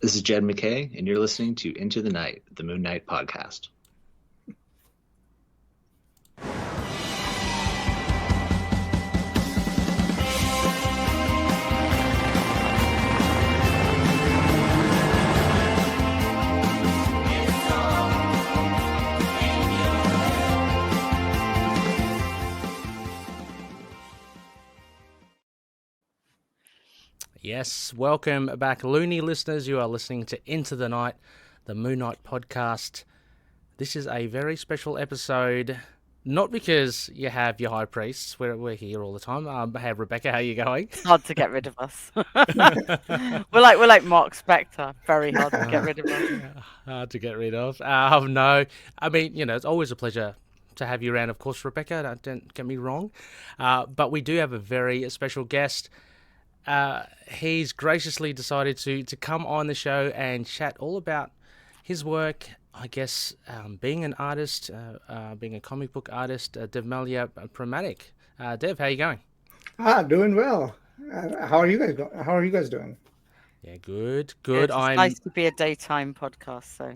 This is Jed McKay, and you're listening to Into the Night, the Moon Knight podcast. Yes, welcome back, loony listeners. You are listening to Into the Night, the Moon Knight podcast. This is a very special episode, not because you have your high priests. We're here all the time. Hey, Rebecca, how are you going? Hard to get rid of us. we're like Mark Spector. Very hard to get rid of us. Hard to get rid of. No, I mean, it's always a pleasure to have you around, of course, Rebecca. Don't get me wrong. But we do have a very special guest. He's graciously decided to come on the show and chat all about his work, I guess, being an artist, being a comic book artist, Devmalya Pramanik. Dev, how are you going? Doing well. How are you guys How are you guys doing? Yeah, good. It's nice to be a daytime podcast, so.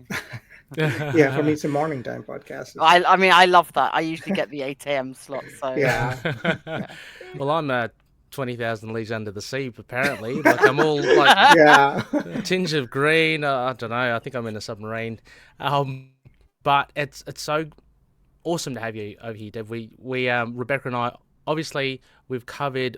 Yeah, for me it's a morning time podcast. I mean, I love that. I usually get the 8 a.m. slot, so. Yeah. Well, I'm 20,000 leagues under the sea, apparently. Like, I'm all like a tinge of green. I don't know. I think I'm in a submarine. But it's so awesome to have you over here, Dev. We Rebecca and I, obviously, we've covered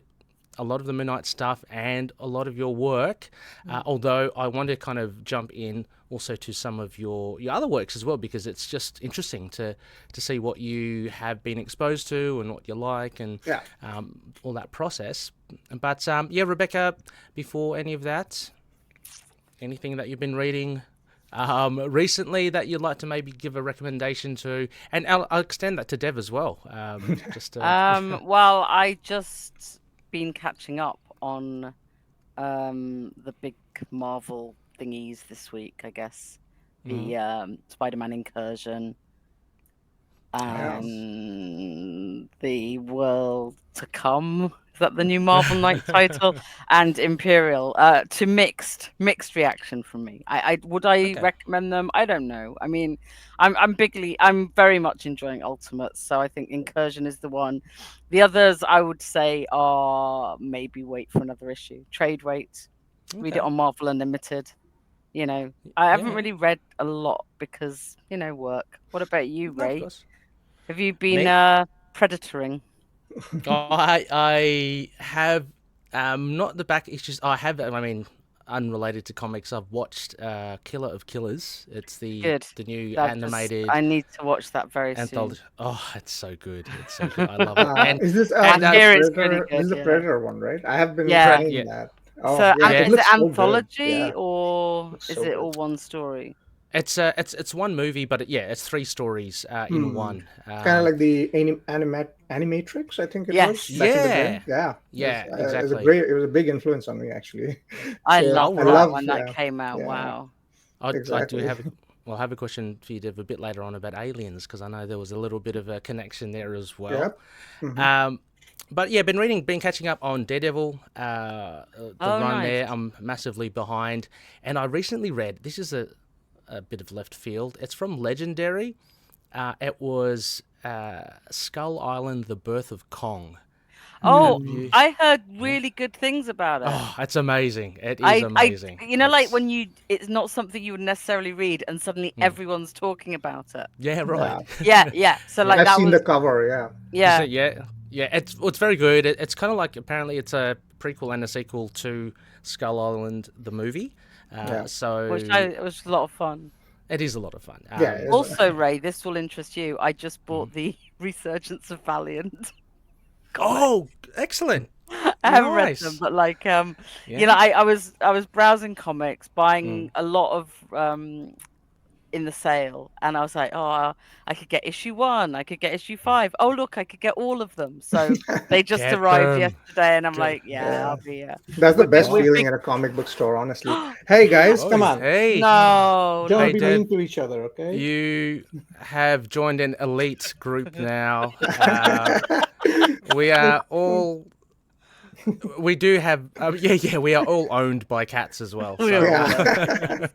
a lot of the Moon Knight stuff and a lot of your work. Although I want to kind of jump in also to some of your other works as well, because it's just interesting to see what you have been exposed to and what you like and all that process. But Rebecca, before any of that, anything that you've been reading recently that you'd like to maybe give a recommendation to, and I'll extend that to Dev as well. Well, I just been catching up on the big Marvel thingies this week, I guess. The Spider-Man Incursion and the World to Come. Is that the new Marvel Knight title? And Imperial. To mixed reaction from me. I recommend them? I don't know. I mean, I'm very much enjoying Ultimates, so I think Incursion is the one. The others I would say are maybe wait for another issue. Trade wait. Read it on Marvel Unlimited. I haven't really read a lot because, work. What about you, Ray? Have you been predatoring? I have not the back issues. I have. I mean, unrelated to comics, I've watched Killer of Killers. It's the new animated. I need to watch that very soon. Oh, it's so good. It's so good. I love it. And is this it's pretty good, this is the Predator one, right? I have been trying that. Oh, so is it anthology or is it all one story? It's one movie, but it's 3 stories in one. Kind of like the Animatrix, I think it was. Back in the day. Yeah, exactly. It was a big influence on me, actually. I love that when that came out. Yeah. Wow. I do have a question for you, Dev, a bit later on about aliens, because I know there was a little bit of a connection there as well. Yep. But been catching up on Daredevil. The run there, I'm massively behind, and I recently read. This is a bit of left field. It's from Legendary. It was Skull Island: The Birth of Kong. Oh, I heard really good things about it. Oh, it's amazing. It is amazing. Like when it's not something you would necessarily read, and suddenly everyone's talking about it. Yeah, right. Yeah. So like I've seen the cover. Yeah, it's very good. It's kind of like, apparently it's a prequel and a sequel to Skull Island, the movie. So it was a lot of fun. It is a lot of fun. Also, Ray, this will interest you. I just bought the Resurgence of Valiant. Oh, excellent! I haven't read them, but I was browsing comics, buying a lot of in the sale, and I was like, I could get issue 1, I could get issue 5. Oh look, I could get all of them. So they just arrived yesterday, and I'm like, I'll be That's the best feeling in a comic book store, honestly. Hey guys, come on. Hey, don't be mean to each other, okay? You have joined an elite group now. We are all We do have, we are all owned by cats as well. So. Yeah,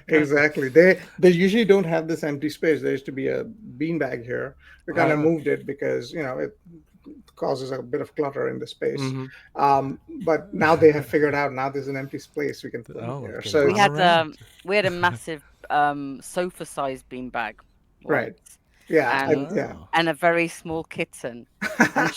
exactly. They usually don't have this empty space. There used to be a beanbag here. We kind of moved it because it causes a bit of clutter in the space. But now they have figured out now there's an empty space we can put in here. So we had a massive sofa-sized beanbag. Right. Yeah, and a very small kitten. And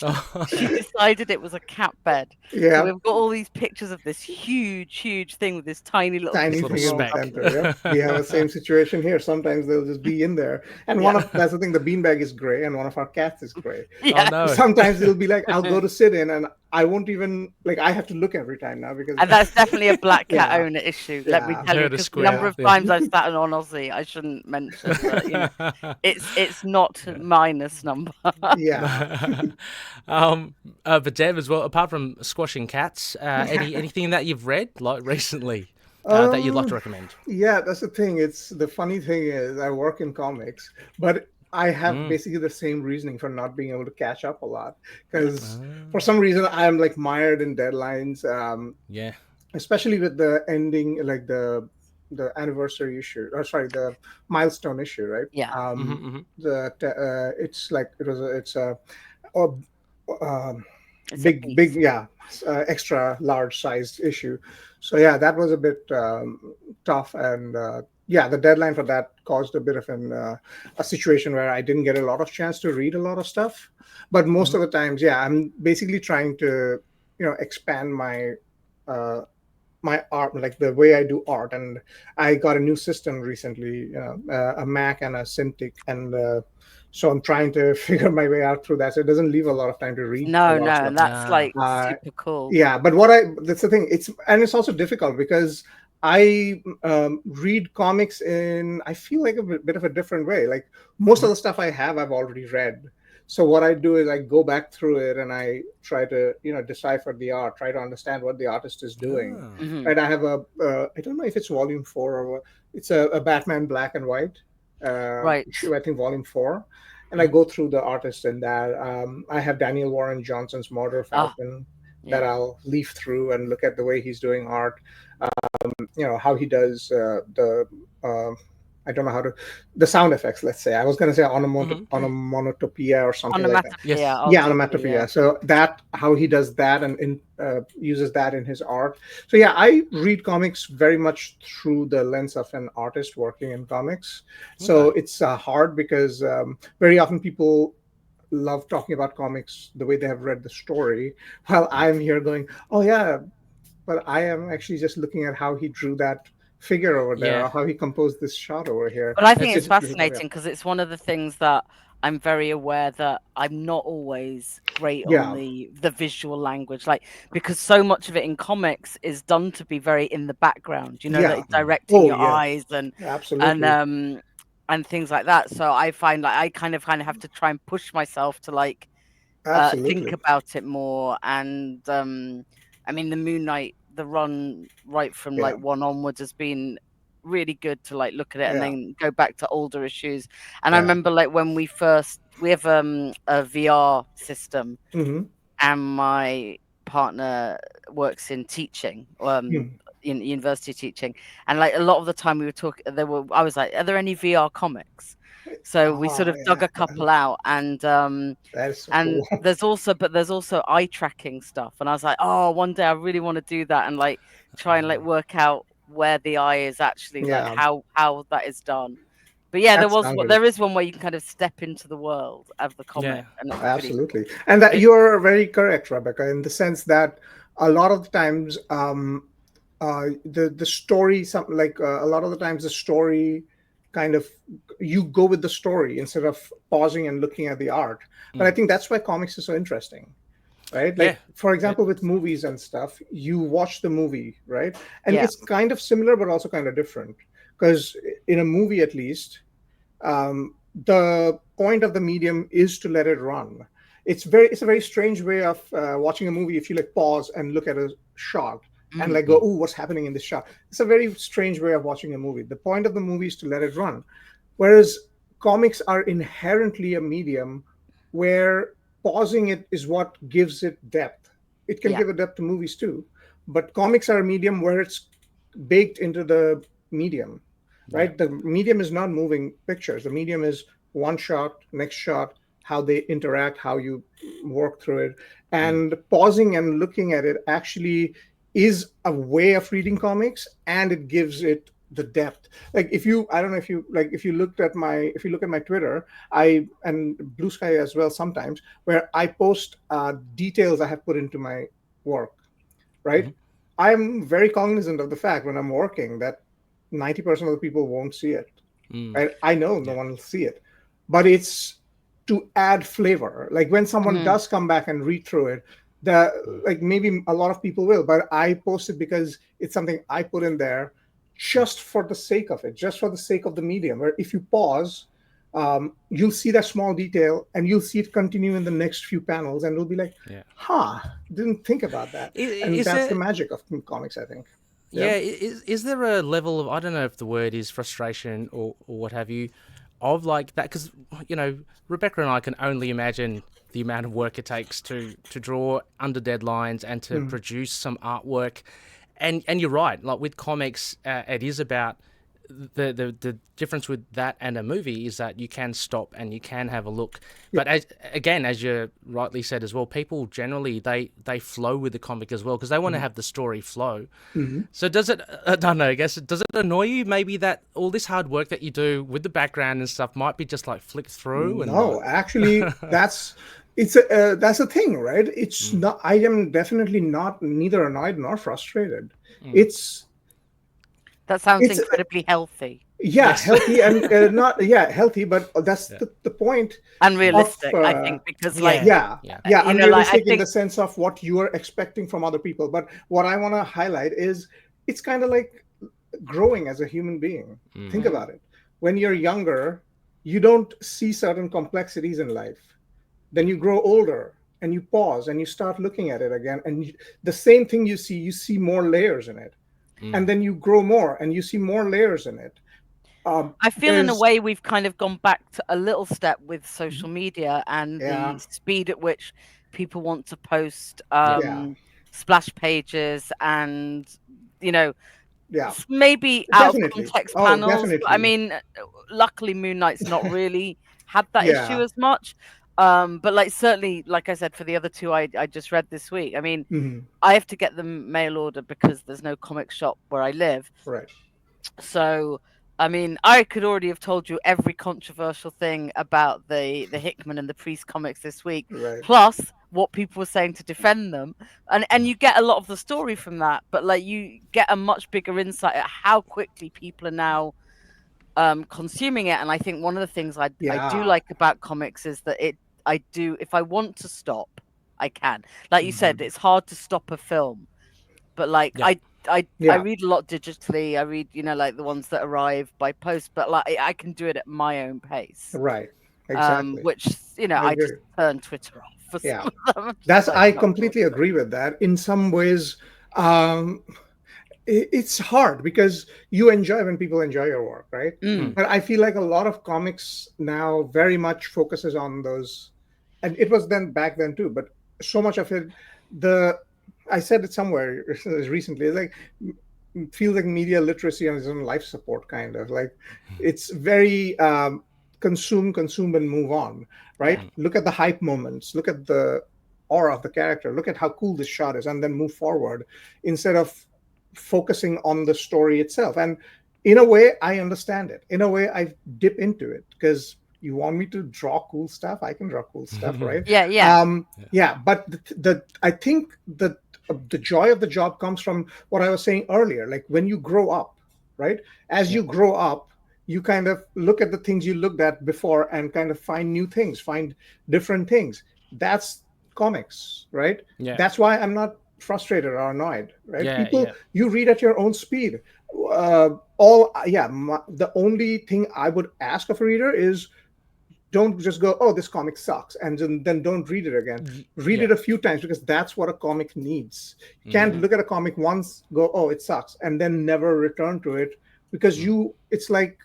she decided it was a cat bed. Yeah. So we've got all these pictures of this huge thing with this tiny thing in the center. We have the same situation here. Sometimes they'll just be in there. And that's the thing, the beanbag is gray and one of our cats is gray. Yeah. Oh, no. Sometimes it'll be like, I'll go to sit in and I won't even, I have to look every time now because. And that's definitely a black cat owner issue. Let me tell you, because the number of times I've sat on Aussie, I shouldn't mention, but, it's not minus number. Yeah. But Dev as well, apart from squashing cats, anything that you've read like recently that you'd like to recommend? Yeah, that's the thing. The funny thing is I work in comics, but I have basically the same reasoning for not being able to catch up a lot because for some reason I'm like mired in deadlines. Especially with the ending, like the anniversary issue, or sorry, the milestone issue, right? Yeah. It's like it's a big, extra large sized issue. So yeah, that was a bit tough, and the deadline for that caused a bit of a situation where I didn't get a lot of chance to read a lot of stuff. But most of the times, I'm basically trying to expand my my art, like the way I do art. And I got a new system recently, a Mac and a Cintiq, and so I'm trying to figure my way out through that. So it doesn't leave a lot of time to read. No, that's like super cool. Yeah, but that's the thing. It's also difficult because I read comics in, I feel like a bit of a different way. Like most of the stuff I've already read. So what I do is I go back through it and I try to, decipher the art, try to understand what the artist is doing. Right. I have I don't know if it's volume 4 or what. It's a Batman Black and White issue, I think volume 4. And I go through the artist in that. I have Daniel Warren Johnson's Murder Falcon that I'll leaf through and look at the way he's doing art. How he does I don't know the sound effects, let's say. I was going to say onomatopoeia or something like that. Yes. Onomatopoeia. So how he does that and uses that in his art. So I read comics very much through the lens of an artist working in comics. So it's hard because very often people love talking about comics the way they have read the story, while I'm here going, but I am actually just looking at how he drew that figure over there, or how he composed this shot over here. But I think it's fascinating because it's one of the things that I'm very aware that I'm not always great on the visual language, because so much of it in comics is done to be very in the background, like directing your eyes and and things like that. So I find I kind of have to try and push myself to think about it more. And I mean, the Moon Knight, the run right from 1 onwards has been really good to look at it and then go back to older issues. And I remember when we have a VR system, and my partner works in teaching, in university teaching, and a lot of the time we were talking, I was like, are there any VR comics? So we sort of dug a couple out, and that is so cool. there's also eye tracking stuff, and I was like, one day I really want to do that and try and work out where the eye is actually, how that is done. But there is one where you can kind of step into the world of the comic. And absolutely, cool. And that you are very correct, Rebecca, in the sense that a lot of the times the story, a lot of the times the story kind of, you go with the story instead of pausing and looking at the art. But I think that's why comics is so interesting, right? For example, with movies and stuff, you watch the movie, right? And it's kind of similar, but also kind of different. Because in a movie, at least, the point of the medium is to let it run. It's a very strange way of watching a movie if you pause and look at a shot and go, oh, what's happening in this shot? It's a very strange way of watching a movie. The point of the movie is to let it run. Whereas comics are inherently a medium where pausing it is what gives it depth. it can give a depth to movies too. But comics are a medium where it's baked into the medium, right? The medium is not moving pictures. The medium is one shot, next shot, how they interact, how you work through it. And pausing and looking at it actually is a way of reading comics, and it gives it the depth. Like if you, I don't know if you like, if you look at my Twitter, and Blue Sky as well sometimes, where I post details I have put into my work, right? I'm very cognizant of the fact when I'm working that 90% of the people won't see it. Right? I know no one will see it, but it's to add flavor. Like when someone does come back and read through it, like maybe a lot of people will, but I post it because it's something I put in there just for the sake of it, just for the sake of the medium. Where if you pause, you'll see that small detail and you'll see it continue in the next few panels, and it'll be like, didn't think about that. And that's the magic of comics, I think. Yeah, is there a level of, I don't know if the word is frustration or what have you, of like that? Because, you know, Rebecca and I can only imagine the amount of work it takes to draw under deadlines and to produce some artwork. And you're right, like with comics, it is about the difference with that and a movie is that you can stop and you can have a look. But as you rightly said as well, people generally they flow with the comic as well because they want to have the story flow. So does it? I don't know. I guess does it annoy you maybe that all this hard work that you do with the background and stuff might be just like flicked through? No, actually, that's the thing, right? It's not. I am definitely not neither annoyed nor frustrated. That sounds incredibly healthy. Yeah, healthy and not healthy, but that's the point. And realistic, I think, because unrealistic in the sense of what you are expecting from other people. But what I want to highlight is it's kind of like growing as a human being. Think about it. When you're younger, you don't see certain complexities in life. Then you grow older and you pause and you start looking at it again. And the same thing you see more layers in it. And then you grow more and you see more layers in it. I feel in a way we've kind of gone back to a little step with social media and the speed at which people want to post splash pages and, you know, maybe out of context panels. I mean, luckily Moon Knight's not really had that issue as much. But like certainly, like I said, for the other two I just read this week, I mean, I have to get them mail order because there's no comic shop where I live. Right. So, I mean, I could already have told you every controversial thing about the Hickman and the Priest comics this week, plus what people were saying to defend them. And you get a lot of the story from that, but like you get a much bigger insight at how quickly people are now consuming it. And I think one of the things I do like about comics is that if I want to stop, I can. Like you said, it's hard to stop a film, but like I read a lot digitally. I read, you know, like the ones that arrive by post, but like I can do it at my own pace. Right. Exactly. Which, you know, I just turn Twitter off for some of them. That's I completely agree with that. In some ways, it's hard because you enjoy when people enjoy your work, right? But I feel like a lot of comics now very much focuses on those, and it was then back then too, but so much of it, I said it somewhere recently, like feels like media literacy on its own life support, kind of like it's very consume and move on, right? Look at the hype moments, look at the aura of the character, look at how cool this shot is, and then move forward instead of focusing on the story itself. And in a way, I understand it. In a way, I dip into it because you want me to draw cool stuff, I can draw cool stuff, right? But I think that the joy of the job comes from what I was saying earlier. Like when you grow up, right? As you grow up, you kind of look at the things you looked at before and kind of find new things, find different things. That's comics, right? That's why I'm not frustrated or annoyed, right? You read at your own speed. The only thing I would ask of a reader is don't just go, oh, this comic sucks, and then don't read it again. Read it a few times because that's what a comic needs. You can't look at a comic once, go, oh, it sucks, and then never return to it because it's like,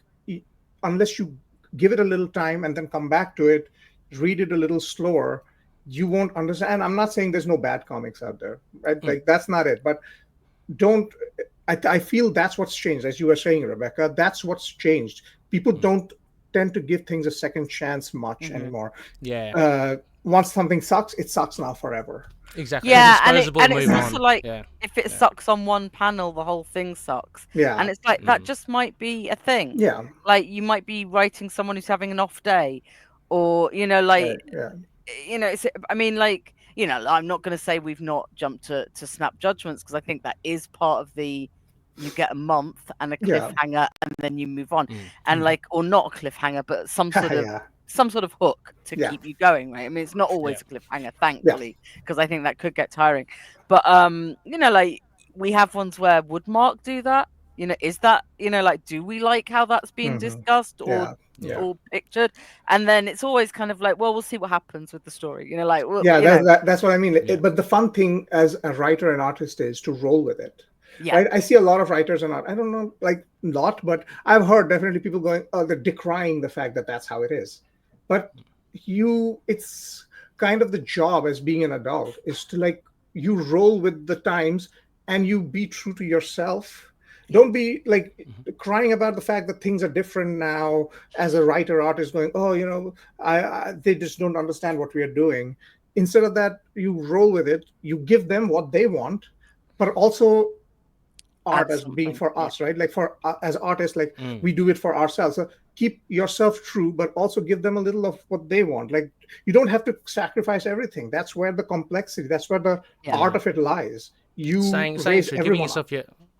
unless you give it a little time and then come back to it, read it a little slower, you won't understand. And I'm not saying there's no bad comics out there, right? Like that's not it. But don't. I feel that's what's changed, as you were saying, Rebecca. That's what's changed. People don't tend to give things a second chance much anymore. Yeah. Once something sucks, it sucks now forever. Exactly. Yeah, and Disposable, it's move also on. like Yeah. if it sucks on one panel, the whole thing sucks. Yeah. And it's like that just might be a thing. Yeah. Like you might be writing someone who's having an off day, or like it's. I mean, like I'm not going to say we've not jumped to snap judgments, because I think that is part of the. You get a month and a cliffhanger, and then you move on, and like, or not a cliffhanger, but some sort of some sort of hook to keep you going, right? I mean, it's not always a cliffhanger, thankfully, because I think that could get tiring. But like we have ones where would Mark do that? Is that like, do we like how that's being discussed or pictured? And then it's always kind of like, well, we'll see what happens with the story. Like that's what I mean. But the fun thing as a writer and artist is to roll with it. Yeah. Right? I see a lot of writers and I don't know, like not, but I've heard definitely people going, they're decrying the fact that that's how it is. But it's kind of the job as being an adult is to like, you roll with the times and you be true to yourself. Don't be like crying about the fact that things are different now as a writer artist going, they just don't understand what we are doing. Instead of that, you roll with it, you give them what they want, but also art as being for us, right? Like for as artists, like we do it for ourselves. So keep yourself true, but also give them a little of what they want. Like you don't have to sacrifice everything. That's where the complexity, that's where the art of it lies. You raise everyone giving yourself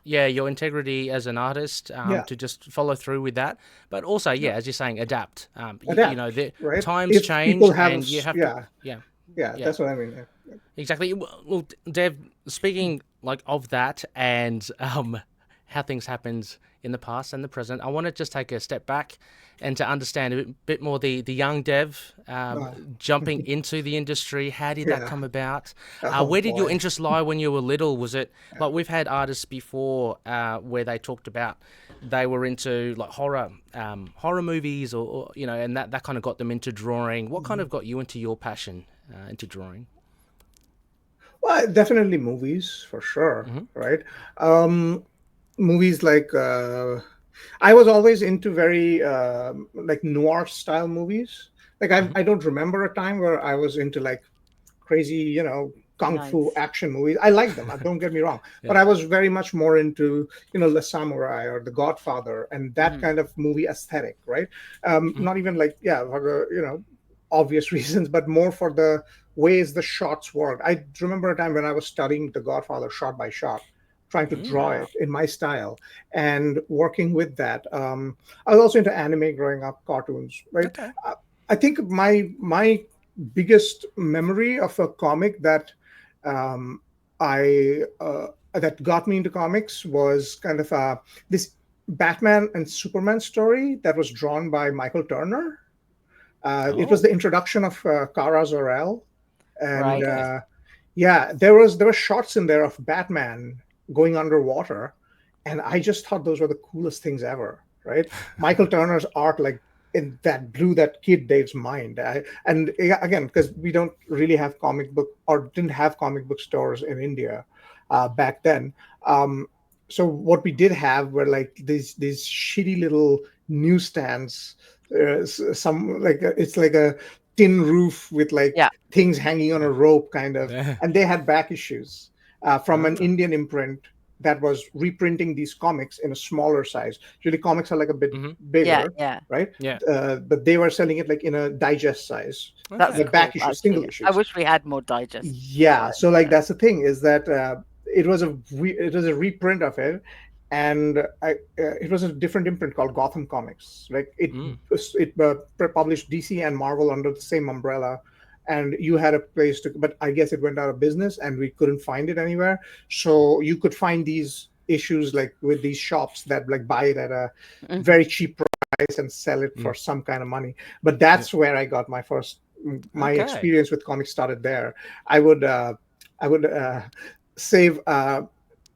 your integrity as an artist to just follow through with that, but also as you're saying, adapt. Right? Times change, and you have to that's what I mean. Exactly. Well, Dev, speaking like of that and how things happened in the past and the present, I want to just take a step back and to understand a bit more the young Dev jumping into the industry. How did that come about? Where did your interest lie when you were little? Was it like we've had artists before where they talked about they were into like horror movies or and that kind of got them into drawing. What kind of got you into your passion into drawing? Well, definitely movies for sure, right? Movies like I was always into very like noir style movies. Like I don't remember a time where I was into like crazy, kung fu action movies. I like them. Don't get me wrong, but I was very much more into The Samurai or The Godfather and that kind of movie aesthetic, right? Not even like for obvious reasons, but more for the ways the shots work. I remember a time when I was studying The Godfather shot by shot, trying to draw it in my style and working with that. I was also into anime growing up, cartoons, right? Okay. I think my biggest memory of a comic that that got me into comics was kind of this Batman and Superman story that was drawn by Michael Turner. It was the introduction of Kara Zor-El, and there were shots in there of Batman going underwater, and I just thought those were the coolest things ever. Right, Michael Turner's art that blew that kid Dave's mind. And again, because we don't really have comic book or didn't have comic book stores in India back then. So what we did have were like these shitty little newsstands. It's like a tin roof with things hanging on a rope kind of, and they had back issues from an Indian imprint that was reprinting these comics in a smaller size. Usually comics are like a bit bigger, right? But they were selling it like in a digest size. That's the cool, back issues, single issues. I wish we had more digests. Yeah, so that's the thing is that it was a reprint of it. And it was a different imprint called Gotham Comics. Like it published DC and Marvel under the same umbrella, and you had a place to. But I guess it went out of business, and we couldn't find it anywhere. So you could find these issues like with these shops that like buy it at a very cheap price and sell it for some kind of money. But that's where I got my first experience with comics started there. I would save.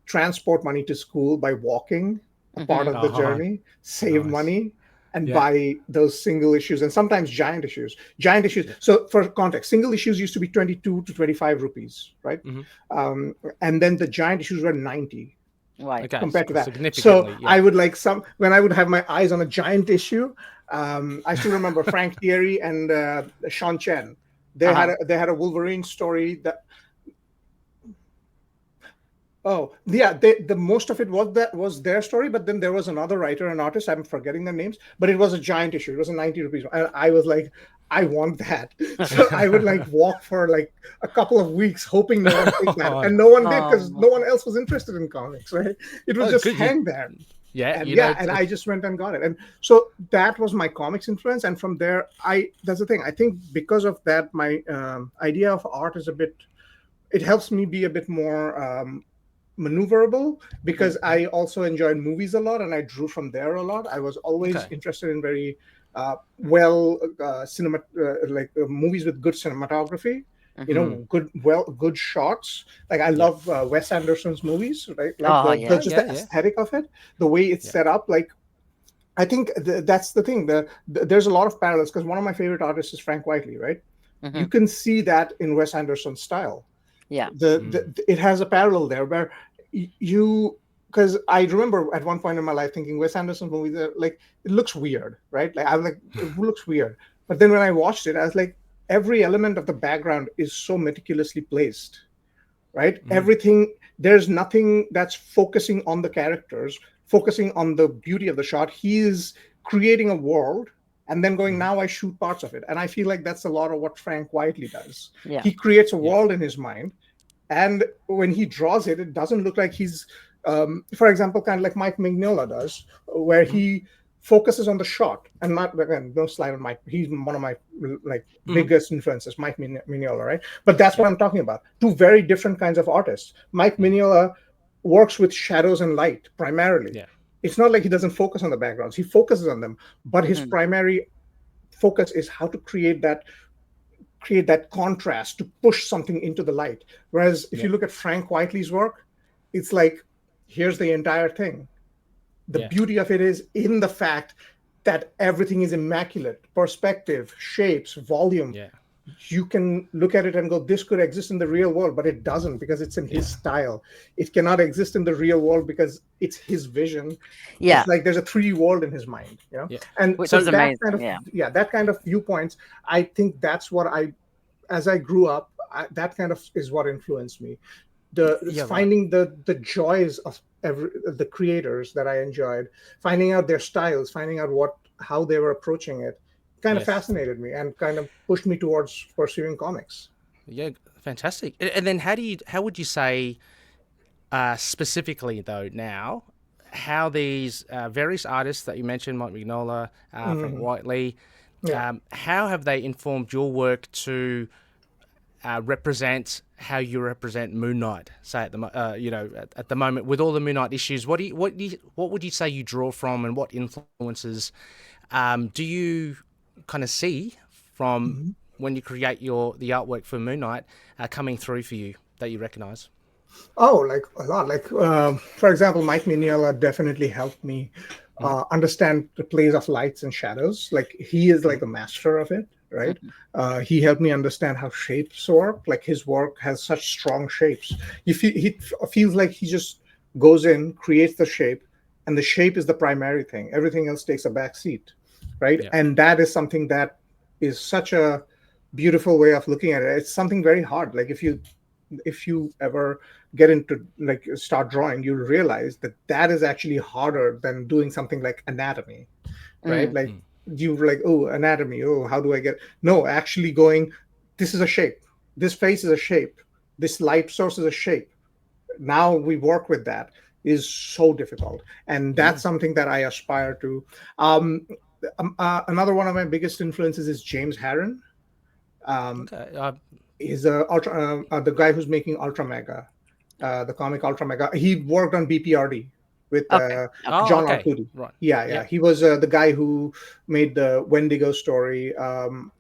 Transport money to school by walking a part of the journey, save money, and buy those single issues, and sometimes giant issues. So for context, single issues used to be 22 to 25 rupees, right? And then the giant issues were 90. Right. Okay, compared to that. Significantly, So I would like when I would have my eyes on a giant issue, I still remember Frank Thierry and Sean Chen. They had a Wolverine story that. Oh yeah, the most of it was their story, but then there was another writer and artist. I'm forgetting their names, but it was a giant issue. It was a 90 rupees, and I was like, I want that. So I would like walk for like a couple of weeks, hoping no one picked that, and no one did because no one else was interested in comics. Right? It was just hang there. And I just went and got it, and so that was my comics influence. And from there, that's the thing. I think because of that, my idea of art is it helps me be a bit more maneuverable, because I also enjoyed movies a lot and I drew from there a lot. I was always interested in very movies with good cinematography, good shots. Like I love Wes Anderson's movies, right? Like just the aesthetic of it, the way it's set up. Like I think that's the thing. There's a lot of parallels, because one of my favorite artists is Frank Whiteley, right? You can see that in Wes Anderson's style. Yeah, it has a parallel there where because I remember at one point in my life thinking Wes Anderson's movies are like, it looks weird, right? Like I was like, it looks weird. But then when I watched it, I was like, every element of the background is so meticulously placed, right? Everything, there's nothing that's focusing on the characters, focusing on the beauty of the shot. He is creating a world and then going, now I shoot parts of it. And I feel like that's a lot of what Frank Whiteley does. Yeah. He creates a world in his mind. And when he draws it, it doesn't look like he's, for example, kind of like Mike Mignola does, where he focuses on the shot. And not, again, no slide on Mike. He's one of my biggest influences, Mike Mignola, right? But that's what I'm talking about. Two very different kinds of artists. Mike Mignola works with shadows and light primarily. Yeah. It's not like he doesn't focus on the backgrounds. He focuses on them, but his primary focus is how to create that contrast, to push something into the light. Whereas if you look at Frank Whiteley's work, it's like, here's the entire thing. The beauty of it is in the fact that everything is immaculate. Perspective, shapes, volume. Yeah. You can look at it and go, this could exist in the real world, but it doesn't, because it's in his style. It cannot exist in the real world because it's his vision. Yeah. It's like there's a 3D world in his mind, you know? Yeah. And which so that kind of viewpoints, I think that's what as I grew up, that kind of is what influenced me. Finding the joys of the creators that I enjoyed, finding out their styles, finding out how they were approaching it, kind of fascinated me and kind of pushed me towards pursuing comics. Yeah, fantastic. And then how would you say, specifically though now, how these various artists that you mentioned, Mike Mignola, Frank Whiteley, how have they informed your work to represent how you represent Moon Knight? Say at the moment with all the Moon Knight issues, what would you say you draw from, and what influences do you kind of see from when you create the artwork for Moon Knight coming through for you that you recognize? Oh, like a lot. Like for example, Mike Mignola definitely helped me understand the plays of lights and shadows. Like he is like a master of it, right? He helped me understand how shapes work. Like his work has such strong shapes. He feels like he just goes in, creates the shape, and the shape is the primary thing. Everything else takes a back seat, right? Yeah. And that is something that is such a beautiful way of looking at it. It's something very hard. Like if you ever get into start drawing, you'll realize that is actually harder than doing something like anatomy, right? Like you're like, oh, anatomy, oh, how do I get? No, actually going, this is a shape. This face is a shape. This light source is a shape. Now we work with that is so difficult. And that's something that I aspire to. Another one of my biggest influences is James Harren. He's the guy who's making Ultra Mega, the comic Ultra Mega. He worked on BPRD with John Arcudi. Right. Yeah. He was the guy who made the Wendigo story,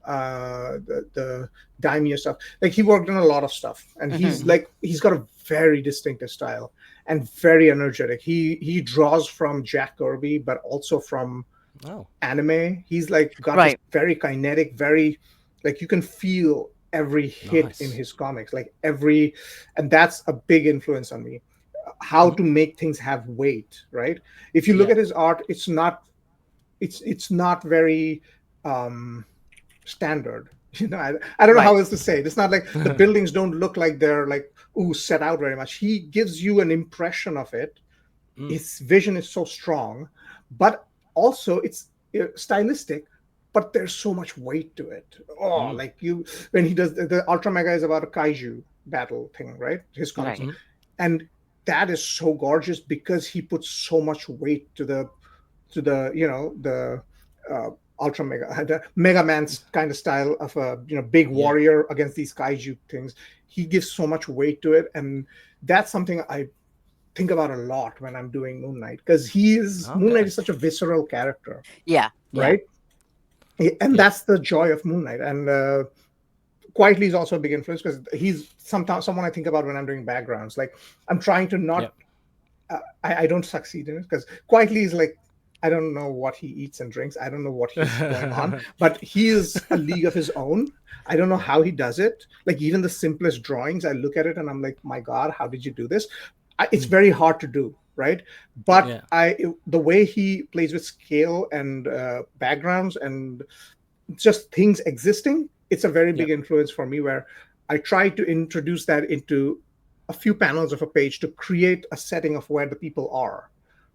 the Daimyo stuff. Like he worked on a lot of stuff, and he's got a very distinctive style and very energetic. He draws from Jack Kirby, but also from anime. He's like got this very kinetic, very like you can feel every hit in his comics, like and that's a big influence on me. How to make things have weight, right? If you look at his art, it's not very standard. I don't know how else to say it. It's not like the buildings don't look like they're like set out very much. He gives you an impression of it. His vision is so strong, but also it's stylistic, but there's so much weight to it. Like when he does the Ultra Mega is about a kaiju battle thing, right? His comics. And that is so gorgeous because he puts so much weight to the Ultra Mega, the Mega Man's kind of style of a big warrior against these kaiju things. He gives so much weight to it, and that's something I think about a lot when I'm doing Moon Knight, because Moon Knight is such a visceral character. Right? And that's the joy of Moon Knight. And Quietly is also a big influence because he's someone I think about when I'm doing backgrounds. Like I'm trying to not, I don't succeed in it because Quietly is like, I don't know what he eats and drinks. I don't know what he's going on, but he is a league of his own. I don't know how he does it. Like even the simplest drawings, I look at it and I'm like, my God, how did you do this? It's very hard to do, right? But the way he plays with scale and backgrounds and just things existing, it's a very big influence for me, where I try to introduce that into a few panels of a page to create a setting of where the people are,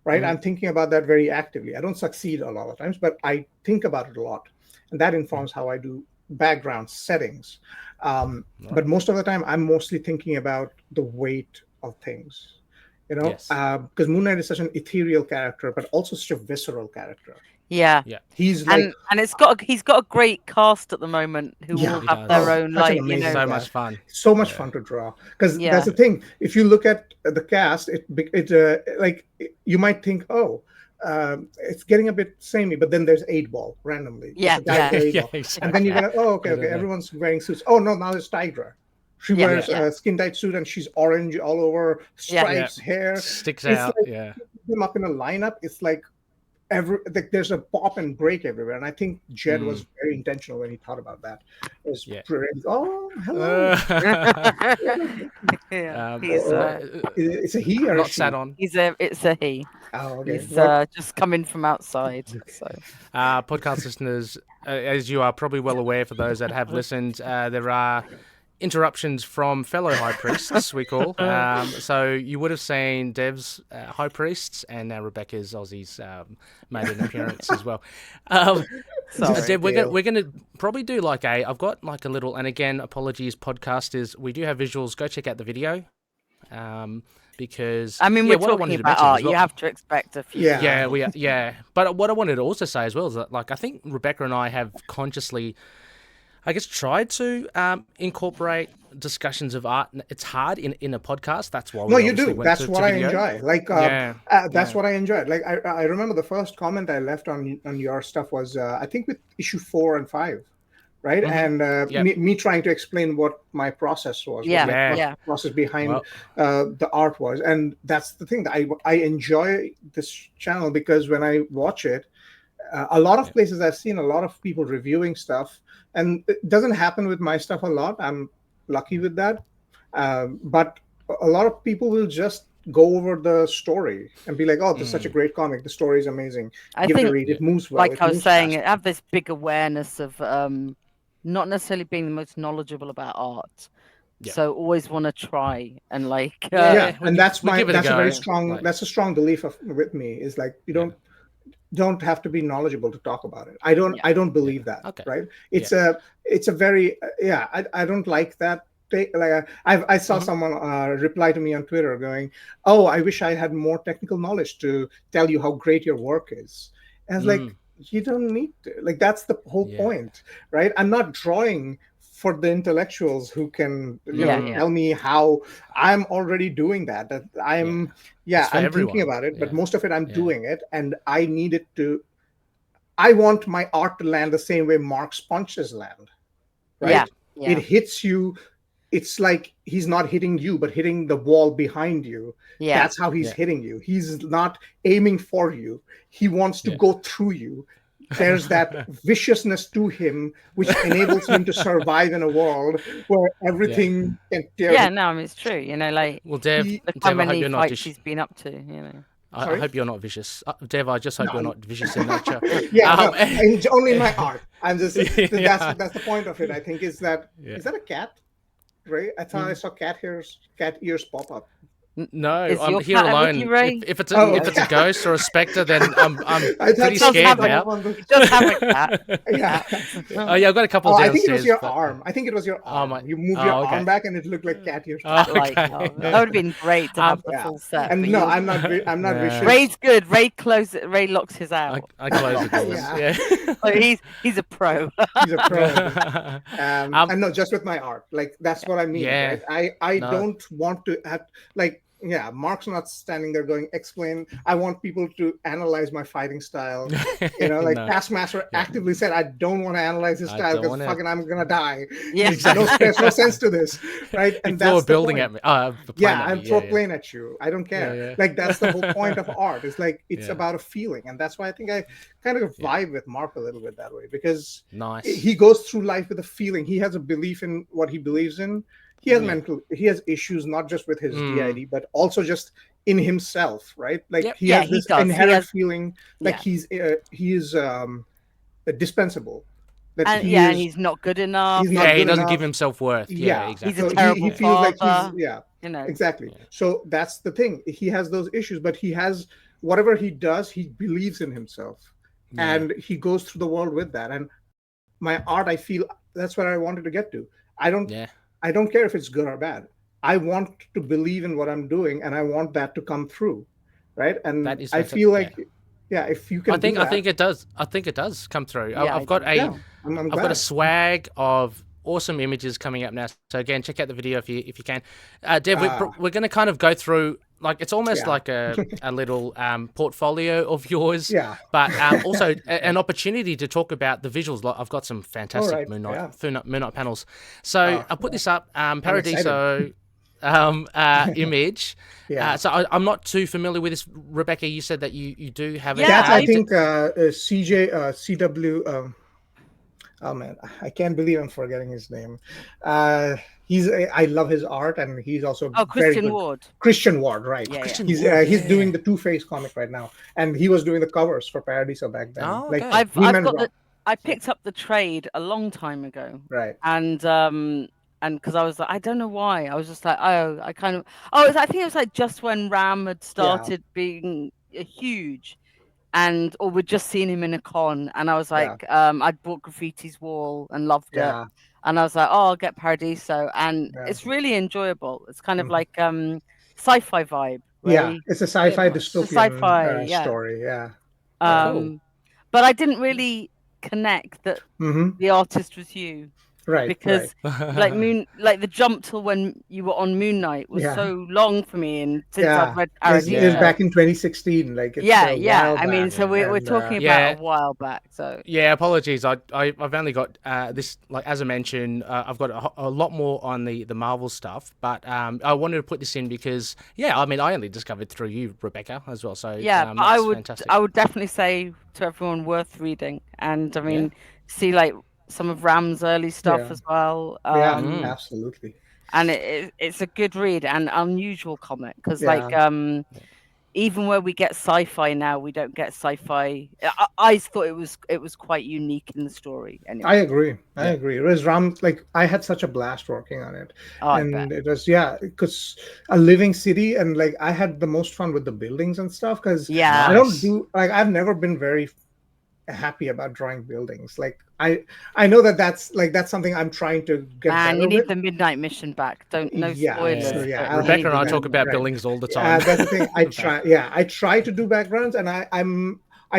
right? I'm thinking about that very actively. I don't succeed a lot of times, but I think about it a lot. And that informs how I do background settings. But most of the time, I'm mostly thinking about the weight of things. Because Moon Knight is such an ethereal character, but also such a visceral character. He's like, and he's got a great cast at the moment who all have their own so much fun. So much fun to draw. Because that's the thing. If you look at the cast, it like you might think, it's getting a bit samey, but then there's 8-Ball randomly. Exactly. And then you're gonna, okay, everyone's wearing suits. Oh no, now it's Tigra. She wears a skin tight suit and she's orange all over, stripes, hair sticks it's out. Like, them up in a lineup. It's like there's a pop and break everywhere, and I think Jed was very intentional when he thought about that. It was oh, hello. It's a he or not a she? sat on. It's a he. Oh, okay. He's just coming from outside. So, podcast listeners, as you are probably well aware, for those that have listened, there are interruptions from fellow high priests, we call. So you would have seen Dev's high priests, and now Rebecca's Aussie's made an appearance as well. Dev, we're gonna probably do I've got like a little, and again, apologies, podcasters, we do have visuals. Go check out the video. Because we're talking about art. You have to expect a few. But what I wanted to also say as well is that, I think Rebecca and I have consciously, I guess, tried to incorporate discussions of art. It's hard in a podcast. That's why. No, you do. That's what I enjoy. That's what I enjoyed. Like I remember the first comment I left on your stuff was I think with issue 4 and 5, right? And me trying to explain what my process was. What the process behind the art was, and that's the thing that I enjoy this channel, because when I watch it, a lot of places I've seen a lot of people reviewing stuff. And it doesn't happen with my stuff a lot. I'm lucky with that. But a lot of people will just go over the story and be like, oh, this is such a great comic. The story is amazing. Give it a read. It moves well. Like I was saying, it have this big awareness of not necessarily being the most knowledgeable about art. So always want to try and and that's a very strong that's a strong belief with me, is like you don't have to be knowledgeable to talk about it. I don't believe that. Right? It's a very I don't like that. I saw someone reply to me on Twitter going, "Oh, I wish I had more technical knowledge to tell you how great your work is." And I was like, you don't need to. Like, that's the whole point, right? I'm not drawing for the intellectuals who can tell me how. I'm already doing that. That I'm I'm thinking about it, but most of it I'm doing it, and I need it to. I want my art to land the same way Mark's punches land, right? It hits you it's like he's not hitting you, but hitting the wall behind you. Yeah. That's how he's hitting you. He's not aiming for you. He wants to go through you. There's that viciousness to him, which enables him to survive in a world where everything can tear. Yeah, no, I mean, it's true. You know, like, well, Dev, look how I hope many you're not fights he's been up to, you know. I hope you're not vicious. Dev, I just hope you're not vicious in nature. Only in my art. I'm just that's the point of it. I think is that a cat, right? I thought I saw cat ears pop up. No, I'm here alone. If it's a ghost or a spectre, then I'm pretty scared now. It does have a cat. Yeah. Oh yeah, I've got a couple downstairs. I think it was your arm. I think it was your arm. You moved your arm back, and it looked like cat ears. That would have been great to have the full set. And no, I'm not vicious. Ray's good. Ray locks his out. I close the doors. Yeah. Oh, he's a pro. He's a pro. And no, just with my art, like that's what I mean. Yeah. Right? I don't want to have like. Yeah, Mark's not standing there going, explain. I want people to analyze my fighting style. You know, like Taskmaster actively said, I don't want to analyze his style because fucking I'm going to die. Yeah, exactly. There's no sense to this, right? And that's the building point. at me. I'm throw a plane at you. I don't care. Like, that's the whole point of art. It's like, it's about a feeling. And that's why I think I kind of vibe with Mark a little bit that way, because he goes through life with a feeling. He has a belief in what he believes in. He has issues not just with his DID, but also just in himself, right? Like he has this inherent feeling like he is dispensable. And he's not good enough. He doesn't give himself worth. Yeah, exactly. He's a terrible he feels father. like you know. Exactly. Yeah. So that's the thing. He has those issues, but he has whatever he does, he believes in himself, and he goes through the world with that. And my art, I feel that's where I wanted to get to. I don't care if it's good or bad. I want to believe in what I'm doing, and I want that to come through, right? And I feel like, if you can, I think it does. I think it does come through. I've got a swag of awesome images coming up now. So again, check out the video if you can. Dev, we're going to kind of go through. Like it's almost like a little portfolio of yours, but also an opportunity to talk about the visuals. Like I've got some fantastic Moon Knight panels. So I put this up, Paradiso image. So I'm not too familiar with this. Rebecca, you said that you do have it. That's I think CW. Oh man, I can't believe I'm forgetting his name. I love his art, and he's also Christian Ward. Christian Ward, right? Yeah, he's doing the Two-Face comic right now, and he was doing the covers for Paradiso back then. Oh, okay. I picked up the trade a long time ago, right? And because I was like, I don't know why, I was just like, I think it was like just when Ram had started being huge. Or we'd just seen him in a con, and I was like, I'd bought Graffiti's Wall and loved it, and I was like, I'll get Paradiso, and it's really enjoyable. It's kind of like sci-fi vibe. Really. Yeah, it's a sci-fi dystopian story. Yeah, cool. But I didn't really connect that the artist was you. Right, because like the jump till when you were on Moon Knight was so long for me, and since I've read Paradiso, it was back in 2016. Like I mean, so we're talking about a while back. So apologies. I've only got this, like as I mentioned, I've got a lot more on the Marvel stuff, but I wanted to put this in because I mean I only discovered through you, Rebecca, as well. So but I would definitely say to everyone worth reading, and I mean see like some of Ram's early stuff as well. Absolutely. And it's a good read and unusual comic because even where we get sci-fi now, we don't get sci-fi. I thought it was quite unique in the story. Anyway. I agree. It was Ram. Like I had such a blast working on it, and it was because a living city, and like I had the most fun with the buildings and stuff. Because I don't do I've never been very happy about drawing buildings. Like I know that's something I'm trying to get better you need with. The Midnight Mission back. No spoilers. Rebecca and I talk about buildings all the time. That's the thing. I try to do backgrounds, and I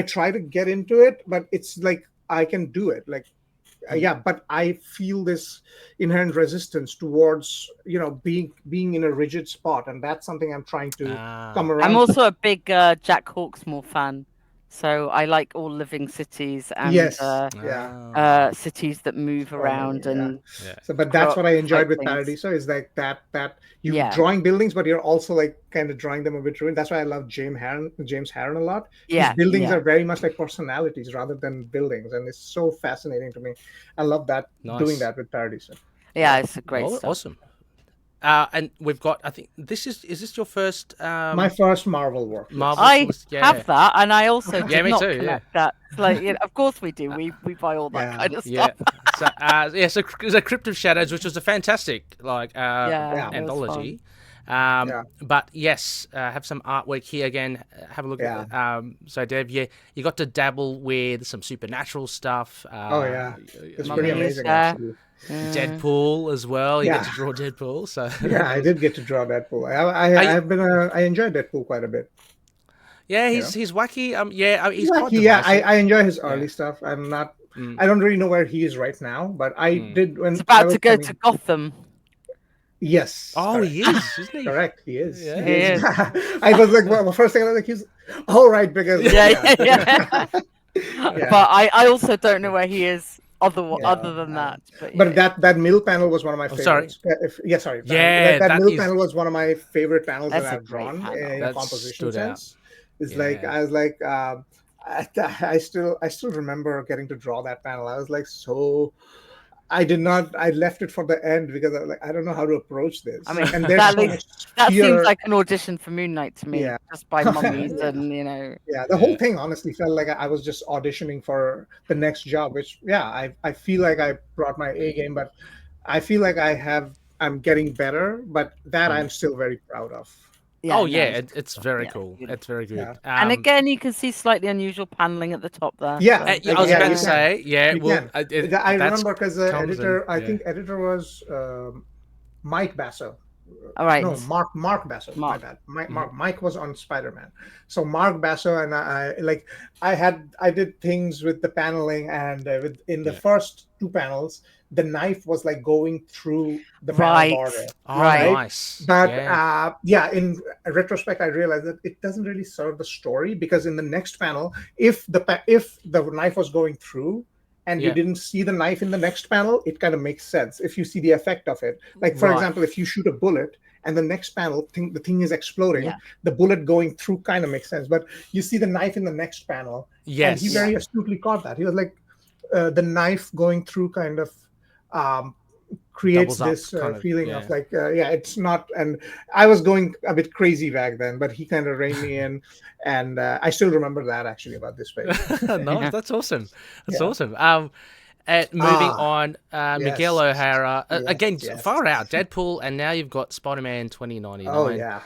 try to get into it, but it's like I can do it. Like but I feel this inherent resistance towards being in a rigid spot, and that's something I'm trying to come around. I'm also a big Jack Hawksmoor fan. So I like all living cities and Yes, yeah. cities that move Oh, around yeah. and So, but grow that's up what I enjoyed with things. Paradiso is like that you Yeah. drawing buildings, but you're also like kind of drawing them a bit ruined. That's why I love James Harren a lot. His Yeah, buildings yeah. are very much like personalities rather than buildings, and it's so fascinating to me. I love that doing Nice. that with Paradiso. Yeah, it's a great stuff. Awesome. And we've got, I think is this your first My first Marvel work. Yes. Marvel? I Yeah. have that, and I also Yeah, did me not too, connect that. It's like, of course we do. We buy all that Yeah. kind of Yeah. stuff. So Crypt of Shadows, which was a fantastic Yeah, it was anthology. Yeah. But yes, have some artwork here again. Have a look at it. So Dev, you got to dabble with some supernatural stuff. Oh yeah, it's you pretty know, amazing actually. Deadpool as well. You Yeah. get to draw Deadpool. So Yeah, I did get to draw Deadpool. I enjoyed Deadpool quite a bit. yeah, he's wacky. He's quite Wacky, yeah. divisive. I enjoy his early stuff. I don't really know where he is right now, but I did when It's I about was to go coming- to Gotham. Yes. Oh, correct. he is, isn't he? Correct, he is. Yeah. He is. I was like, well, the first thing I was like, he's all right because Yeah. Yeah. But I also don't know where he is other than that. But that middle panel was one of my favorites. Sorry. Sorry. Yeah, that middle is... panel was one of my favorite panels That's that a I've great drawn panel. in a That composition stood out. sense. It's like I was like, I still remember getting to draw that panel. I was like, so. I left it for the end because I was like, I don't know how to approach this. I mean, and that seems like an audition for Moon Knight to me, just by mummies and Yeah, the whole thing honestly felt like I was just auditioning for the next job, which I feel like I brought my A game, but I feel like I'm getting better, but that I'm still very proud of. It's very cool. It's very good. Yeah. And again, you can see slightly unusual paneling at the top there. I was about to say, I remember because the editor, I think editor was Mike Basso. All right. No, Mark Basso. My bad. Mike was on Spider-Man. So Mark Basso and I did things with the paneling, and in the first two panels, the knife was like going through the panel border. Oh, right. Nice. But in retrospect, I realized that it doesn't really serve the story because in the next panel, if the knife was going through, and you didn't see the knife in the next panel, it kind of makes sense if you see the effect of it. Like, for example, if you shoot a bullet and the next panel, the thing is exploding, the bullet going through kind of makes sense. But you see the knife in the next panel. Yes. And he very astutely caught that. He was like, the knife going through kind of creates this feeling of like, it's not. And I was going a bit crazy back then, but he kind of reined me in. And I still remember that actually about this page. Nice, that's awesome. That's awesome. Moving on, Miguel O'Hara again, far out. Deadpool, and now you've got Spider-Man 2099. Oh yeah,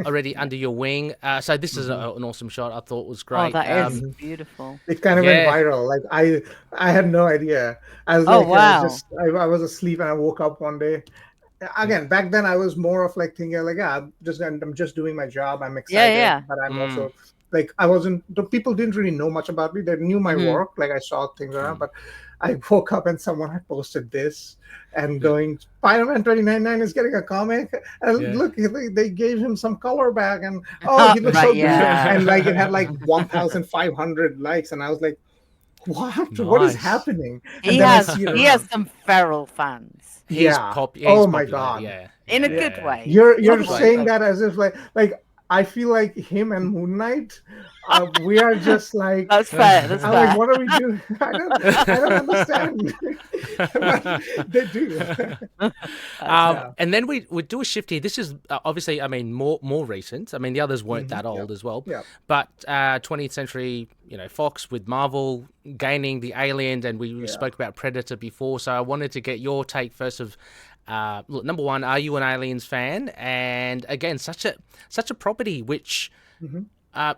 already under your wing. So this is an awesome shot. I thought was great. Oh, that is beautiful. It kind of went viral. Like I had no idea. I was like, wow. I was asleep and I woke up one day. Again, back then I was more of like thinking like, I'm just doing my job. I'm excited, but I'm also like the people didn't really know much about me. They knew my work, like I saw things around, but I woke up and someone had posted this and going, Spider-Man 2099 is getting a comic, and look, they gave him some color back, and he looks so good, and like it had like 1,500 likes, and I was like, what? Nice. What is happening? He has some feral fans. He's oh my god! In a good way. You're saying that as if like I feel like him and Moon Knight, we are just like that's fair. That's I'm fair. like, what are we doing? I don't understand. But they do. And then we do a shift here. This is obviously, I mean, more recent. I mean, the others weren't that old as well. Yeah. But 20th century, Fox with Marvel gaining the Alien, and we spoke about Predator before. So I wanted to get your take first of. Look, number one, are you an Aliens fan? And again, such a property which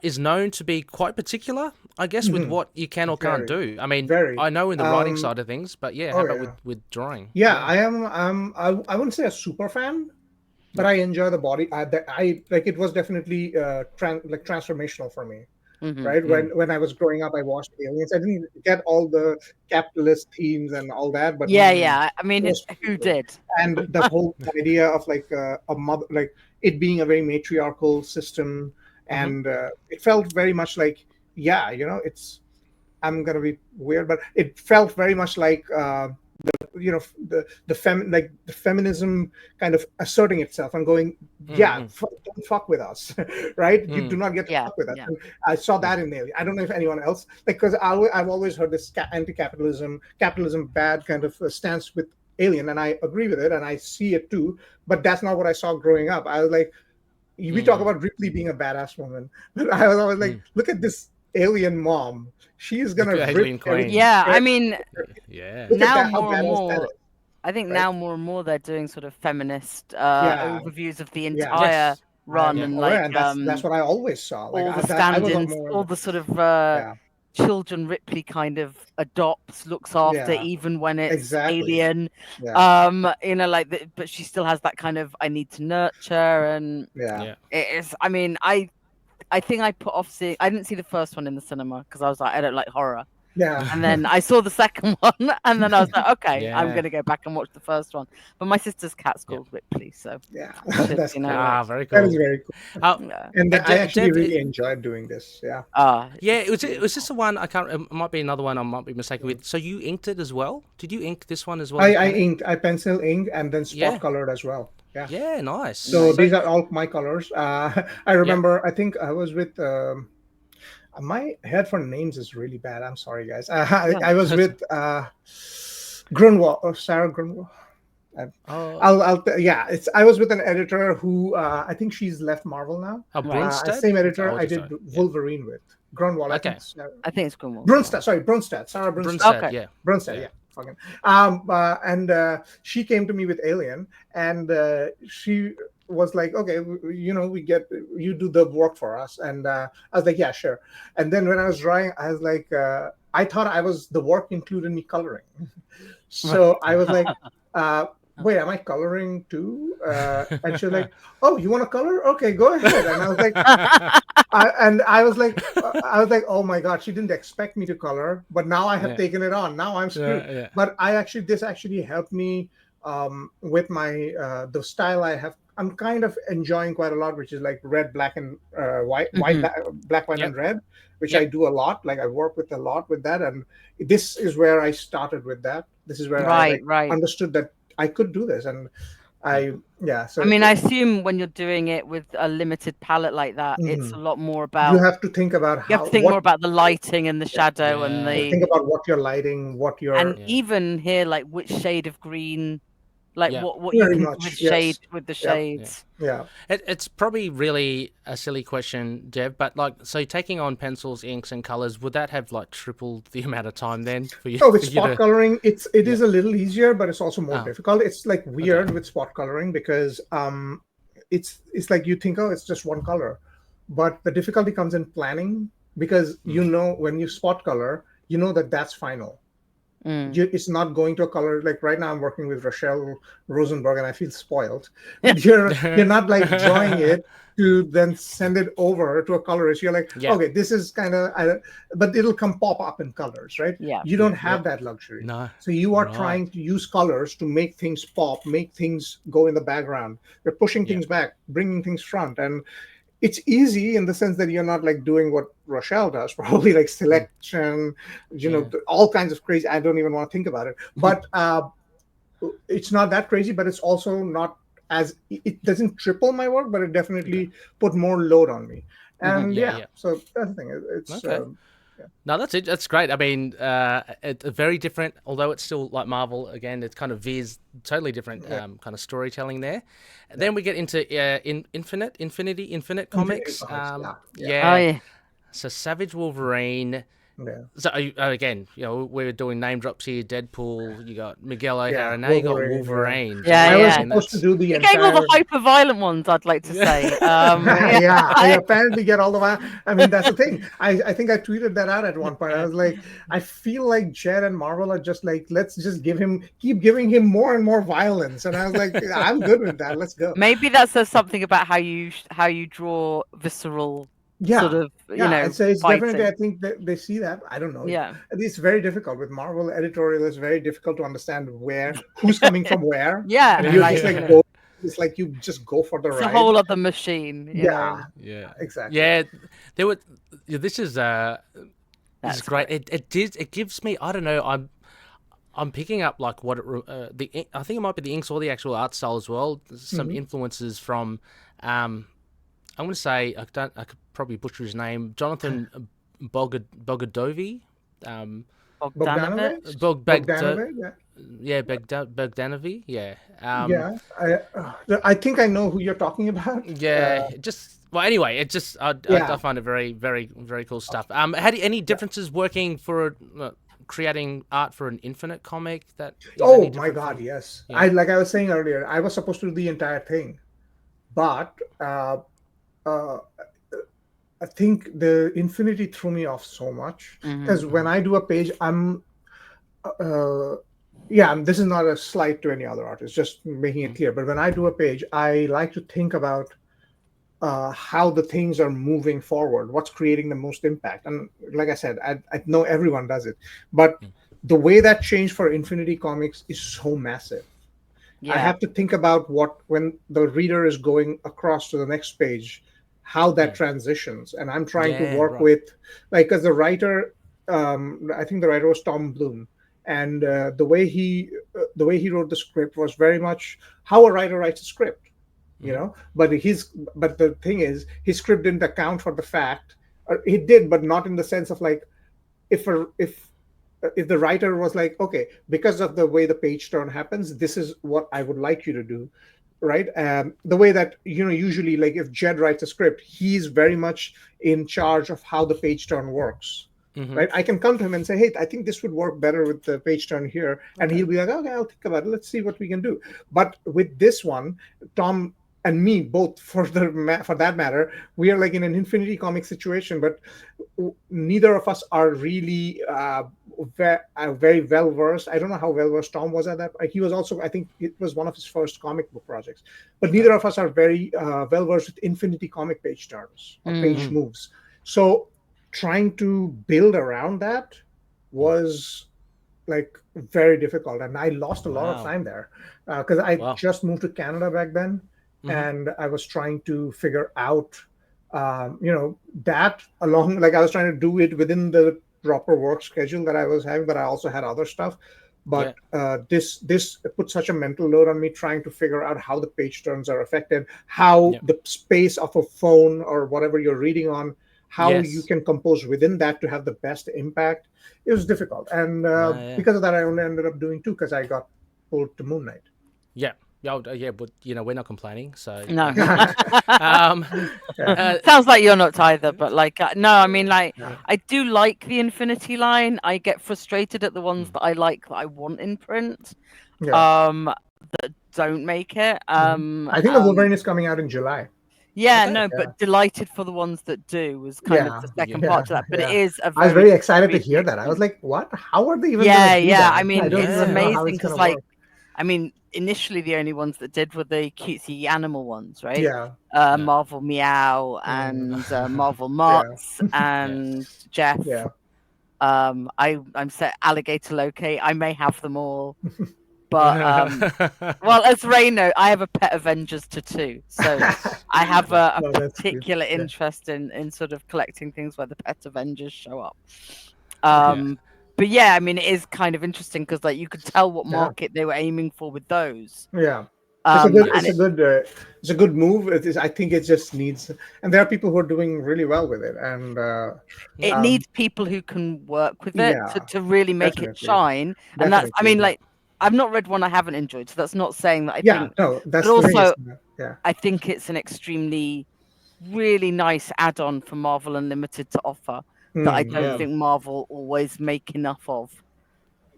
is known to be quite particular, I guess, with what you can or can't do. I mean, I know in the writing side of things, but how about with drawing? Yeah, I am. I wouldn't say a super fan, but I enjoy the body. I like it was definitely transformational for me. Right when I was growing up, I watched Aliens. I didn't get all the capitalist themes and all that, but I mean, who did? And the whole idea of like a mother, like it being a very matriarchal system, and it felt very much like yeah, I'm gonna be weird, but it felt very much like the feminism kind of asserting itself and going, don't fuck with us, right? You do not get to fuck with us. And I saw that in Alien. I don't know if anyone else, because I've always heard this anti-capitalism, capitalism bad kind of stance with Alien, and I agree with it, and I see it too. But that's not what I saw growing up. I was like, we talk about Ripley being a badass woman, but I was always like, look at this alien mom. She's gonna rip queen. Yeah, I mean, now how more and badass that more, is, I think right? now more and more they're doing sort of feminist overviews of the entire run, and like that's what I always saw. Like all the I was stand-ins, more all the sort of children Ripley kind of adopts, looks after, even when it's alien. But she still has that kind of I need to nurture, and it is. I mean, I think I put off seeing. I didn't see the first one in the cinema because I was like, I don't like horror. Yeah. And then I saw the second one, and then I was like, okay, I'm gonna go back and watch the first one. But my sister's cat's called Ripley, so that's cool. Very cool. That is very cool. And I actually really enjoyed doing this. It was just the one I can't. It might be another one I might be mistaken with. So you inked it as well? Did you ink this one as well? I pencil inked and then spot colored as well. Yeah, nice. So these are all my colors. I remember. I think I was with. My head for names is really bad. I'm sorry, guys. I was with Grunwald, Sarah Grunwald. I was with an editor who I think she's left Marvel now. Same editor I did Wolverine with. Grunwald. Okay. I think it's Grunwald. Brunstad. Sorry, Brunstad. Sarah Brunstad. Okay. Brunstad. Yeah. Fucking. And she came to me with Alien, and she was like, okay, we get you do the work for us, and I was like, yeah, sure. And then when I was drawing, I was like, I thought the work included me coloring, so I was like, wait, am I coloring too? And she was like, oh, you want to color? Okay, go ahead. And I was like, I was like, oh my god, she didn't expect me to color, but now I have taken it on. Now I'm screwed. But this actually helped me with my the style I have. I'm kind of enjoying quite a lot, which is like red, black, and white, black, white, and red, which I do a lot. Like I work with a lot with that, and this is where I started with that. This is where I understood that I could do this, and So I mean, I assume when you're doing it with a limited palette like that, it's a lot more about. You have to think about more about the lighting and the shadow and the. Think about what you're lighting, what you're. And even here, like which shade of green. Like what you can with the shades. Yeah. It's probably really a silly question, Dev, but like, so taking on pencils, inks, and colors, would that have like tripled the amount of time then for you? Oh, with spot coloring, it is a little easier, but it's also more difficult. It's like weird with spot coloring because it's like you think, oh, it's just one color, but the difficulty comes in planning because when you spot color, that's final. It's not going to a color like right now. I'm working with Rochelle Rosenberg, and I feel spoiled. You're not like drawing it to then send it over to a colorist. You're like, okay, this is kind of, but it'll pop up in colors, right? Yeah. You don't have that luxury. No. So you are trying to use colors to make things pop, make things go in the background. You're pushing things back, bringing things front, and it's easy in the sense that you're not like doing what Rochelle does, probably like selection, all kinds of crazy. I don't even want to think about it, but it's not that crazy, but it's also not as, it doesn't triple my work, but it definitely put more load on me. And so that's the thing. It's No, that's it. That's great. I mean, it's very different, although it's still like Marvel. Again, it kind of veers totally different kind of storytelling there. Then we get into Infinite Comics. So Savage Wolverine. Yeah. So again, we're doing name drops here. Deadpool. You got Miguel O'Hara. Now you got Wolverine. I was supposed to do the you gave all the hyper-violent ones, I'd like to say. I apparently get all the violence. I mean, that's the thing. I think I tweeted that out at one point. I was like, I feel like Jed and Marvel are just like, let's just keep giving him more and more violence. And I was like, I'm good with that. Let's go. Maybe that says something about how you draw visceral. Sort of, so it's definitely, I think that they see that. I don't know. Yeah. It's very difficult with Marvel editorial. It's very difficult to understand who's coming from where. Yeah. And you're just like, it's like you just go for the It's ride. a whole other machine. You know? Yeah, exactly. Yeah, there were. This is That's it's great. It gives me. I don't know. I'm picking up like what I think it might be the inks or the actual art style as well. Some influences from. I'm going to say I could probably butcher his name. Jonathan Bogadovi. Bogdanovich? Bogdanovich, Bogdanovi. Yeah. I think I know who you're talking about. Well, anyway, it just I find it very, very, very cool stuff. Had any differences working for creating art for an Infinite comic? Oh my God, yes. Yeah. Like I was saying earlier, I was supposed to do the entire thing, but I think the Infinity threw me off so much because when I do a page, I'm this is not a slight to any other artist, just making it clear. But when I do a page, I like to think about how the things are moving forward, what's creating the most impact. And like I said, I know everyone does it, but the way that changed for Infinity Comics is so massive. I have to think about when the reader is going across to the next page, how that transitions. And I'm trying to work with, like, as the writer, I think the writer was Tom Bloom. And the way he wrote the script was very much how a writer writes a script. You know, but the thing is, his script didn't account for the fact, or it did, but not in the sense of like, if the writer was like, okay, because of the way the page turn happens, this is what I would like you to do, right? The way that, usually, like if Jed writes a script, he's very much in charge of how the page turn works. Right? I can come to him and say, hey, I think this would work better with the page turn here. And he'll be like, okay, I'll think about it. Let's see what we can do. But with this one, Tom and me both, for that matter, we are like in an Infinity Comic situation, but neither of us are really very well versed. I don't know how well versed Tom was at that. He was also, I think it was one of his first comic book projects, but neither of us are very well versed with Infinity Comic page turns or page moves. So trying to build around that was like very difficult, and I lost a lot of time there because I just moved to Canada back then. And I was trying to figure out, that along, like I was trying to do it within the proper work schedule that I was having, but I also had other stuff. But this put such a mental load on me trying to figure out how the page turns are affected, how the space of a phone or whatever you're reading on, how you can compose within that to have the best impact. It was difficult. And because of that, I only ended up doing 2 because I got pulled to Moon Knight. Yeah, but we're not complaining. So no. Sounds like you're not either. But like, no, I mean, like, I do like the Infinity line. I get frustrated at the ones that I like that I want in print, that don't make it. I think the Wolverine is coming out in July. But delighted for the ones that do was kind of the second part to that. But it is I was very excited to hear that. I was like, what? How are they even? That? I mean, it's amazing because, like, I mean, initially the only ones that did were the cutesy animal ones, right? Marvel Meow and Marvel Mott's and Jeff. I'm set Alligator Loki. I may have them all. But well, as Ray knows, I have a Pet Avengers tattoo, so I have a particular interest in sort of collecting things where the Pet Avengers show up. But I mean, it is kind of interesting because, like, you could tell what market they were aiming for with those. It's a good move. I think it just needs, and there are people who are doing really well with it, and it needs people who can work with it to really make it shine. And that's, I mean, like, I've not read one I haven't enjoyed, so that's not saying that I think. That's but also, I think it's an extremely, really nice add-on for Marvel Unlimited to offer that I don't think Marvel always make enough of.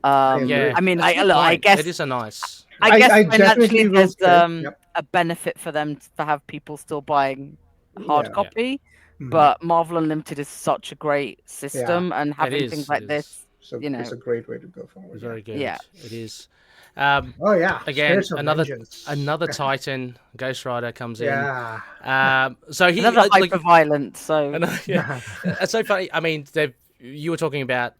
I mean, I guess it is a nice. I guess financially there's a benefit for them to have people still buying hard copy, but Marvel Unlimited is such a great system, and having things like this, it's a great way to go forward. Very good. Yeah, it is. Again, another Titan Ghost Rider comes in. Yeah. So he another hyper violent. So it's so funny. I mean, they've you were talking about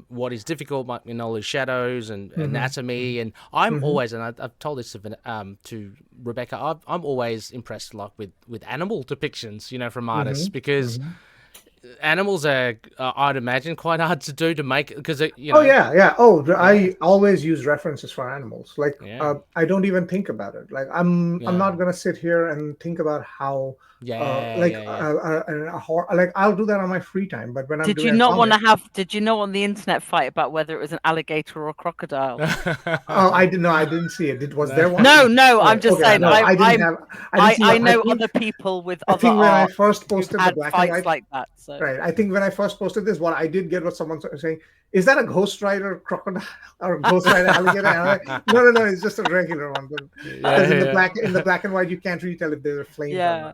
what is difficult, like knowledge, shadows, and anatomy, and I'm always, and I've told this to Rebecca, I'm always impressed, like with animal depictions, from artists, because animals are, I'd imagine, quite hard to do to make, because Oh yeah. I always use references for animals. Like I don't even think about it. Like I'm not gonna sit here and think about how like I'll do that on my free time. But when I'm did you not want the internet fight about whether it was an alligator or a crocodile? Oh, I didn't see it. Was there one? No, I'm just saying. No, I know other people with other. I think when I first posted the black and fights white like that. So. Right. I think when I first posted this, what I did get was someone saying, "Is that a Ghost Rider crocodile or a Ghost Rider alligator?" And I'm like, no, it's just a regular one. Because in the black and white, you can't really tell if there's a flame. Yeah.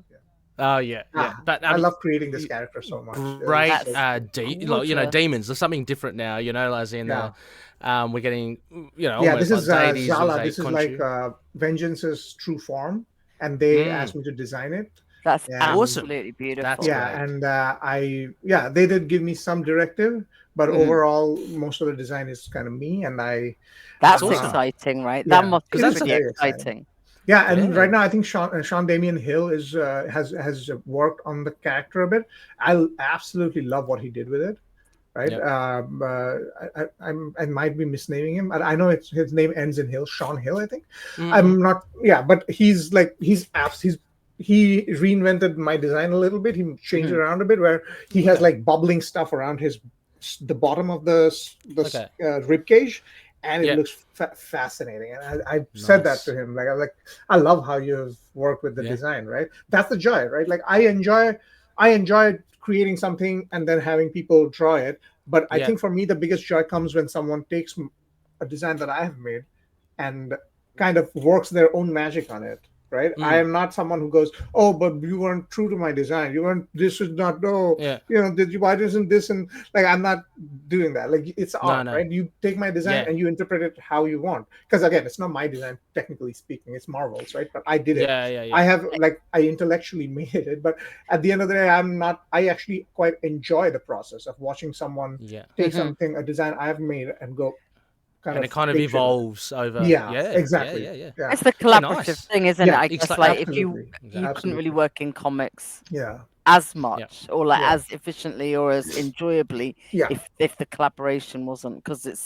Oh yeah. But I love creating this character so much. Great, demons. There's something different now. As in, we're getting, this is deities, Zala. This is Khonshu. like Vengeance's true form, and they asked me to design it. That's absolutely beautiful. That's great. And they did give me some directive, but overall, most of the design is kind of me, and That's exciting, right? That must be really exciting. Yeah, and right now I think Sean Damian Hill has worked on the character a bit. I absolutely love what he did with it. Right, I might be misnaming him. I know his name ends in Hill, Sean Hill, I think. I'm not. Yeah, but he reinvented my design a little bit. He changed it around a bit, where he has like bubbling stuff around the bottom of the rib cage. And it looks fascinating, and I said that to him. Like, I love how you've worked with the design, right? That's the joy, right? Like, I enjoy creating something and then having people draw it. But I think for me, the biggest joy comes when someone takes a design that I have made and kind of works their own magic on it. Right, I am not someone who goes, "Oh, but you weren't true to my design. You weren't. This is not. No, why isn't this?" And like, I'm not doing that. Like, it's art, right? You take my design and you interpret it how you want. Because again, it's not my design, technically speaking. It's Marvel's, right? But I did it. I have I intellectually made it, but at the end of the day, I actually quite enjoy the process of watching someone take a design I have made and go. It kind of evolves over. Exactly. Yeah. It's the collaborative thing, isn't it? I guess if you absolutely. couldn't really work in comics as much or as efficiently or as enjoyably if the collaboration wasn't, because it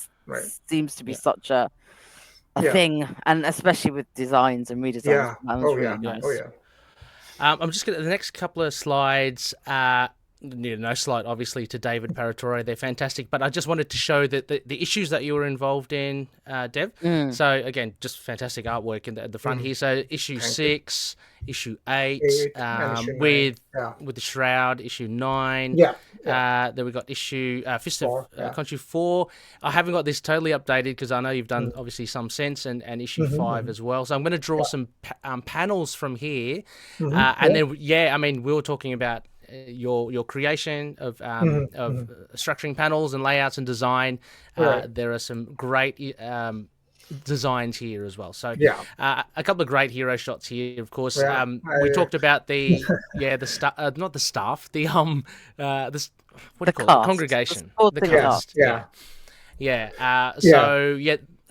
seems to be such a thing, and especially with designs and redesigns. Nice. I'm just going to the next couple of slides. No slight, obviously, to David Paratore. They're fantastic. But I just wanted to show that the issues that you were involved in, Dev. So, again, just fantastic artwork at the front here. So, issue 6, issue 8, with the Shroud, issue 9. Then we got issue Fist of Khonshu 4. I haven't got this totally updated because I know you've done, obviously, some sense, and issue 5 as well. So, I'm going to draw some panels from here. And then, I mean, we were talking about your creation of structuring panels and layouts and design. There are some great designs here as well. So a couple of great hero shots here, of course. We talked about the not the staff, the congregation, the cast.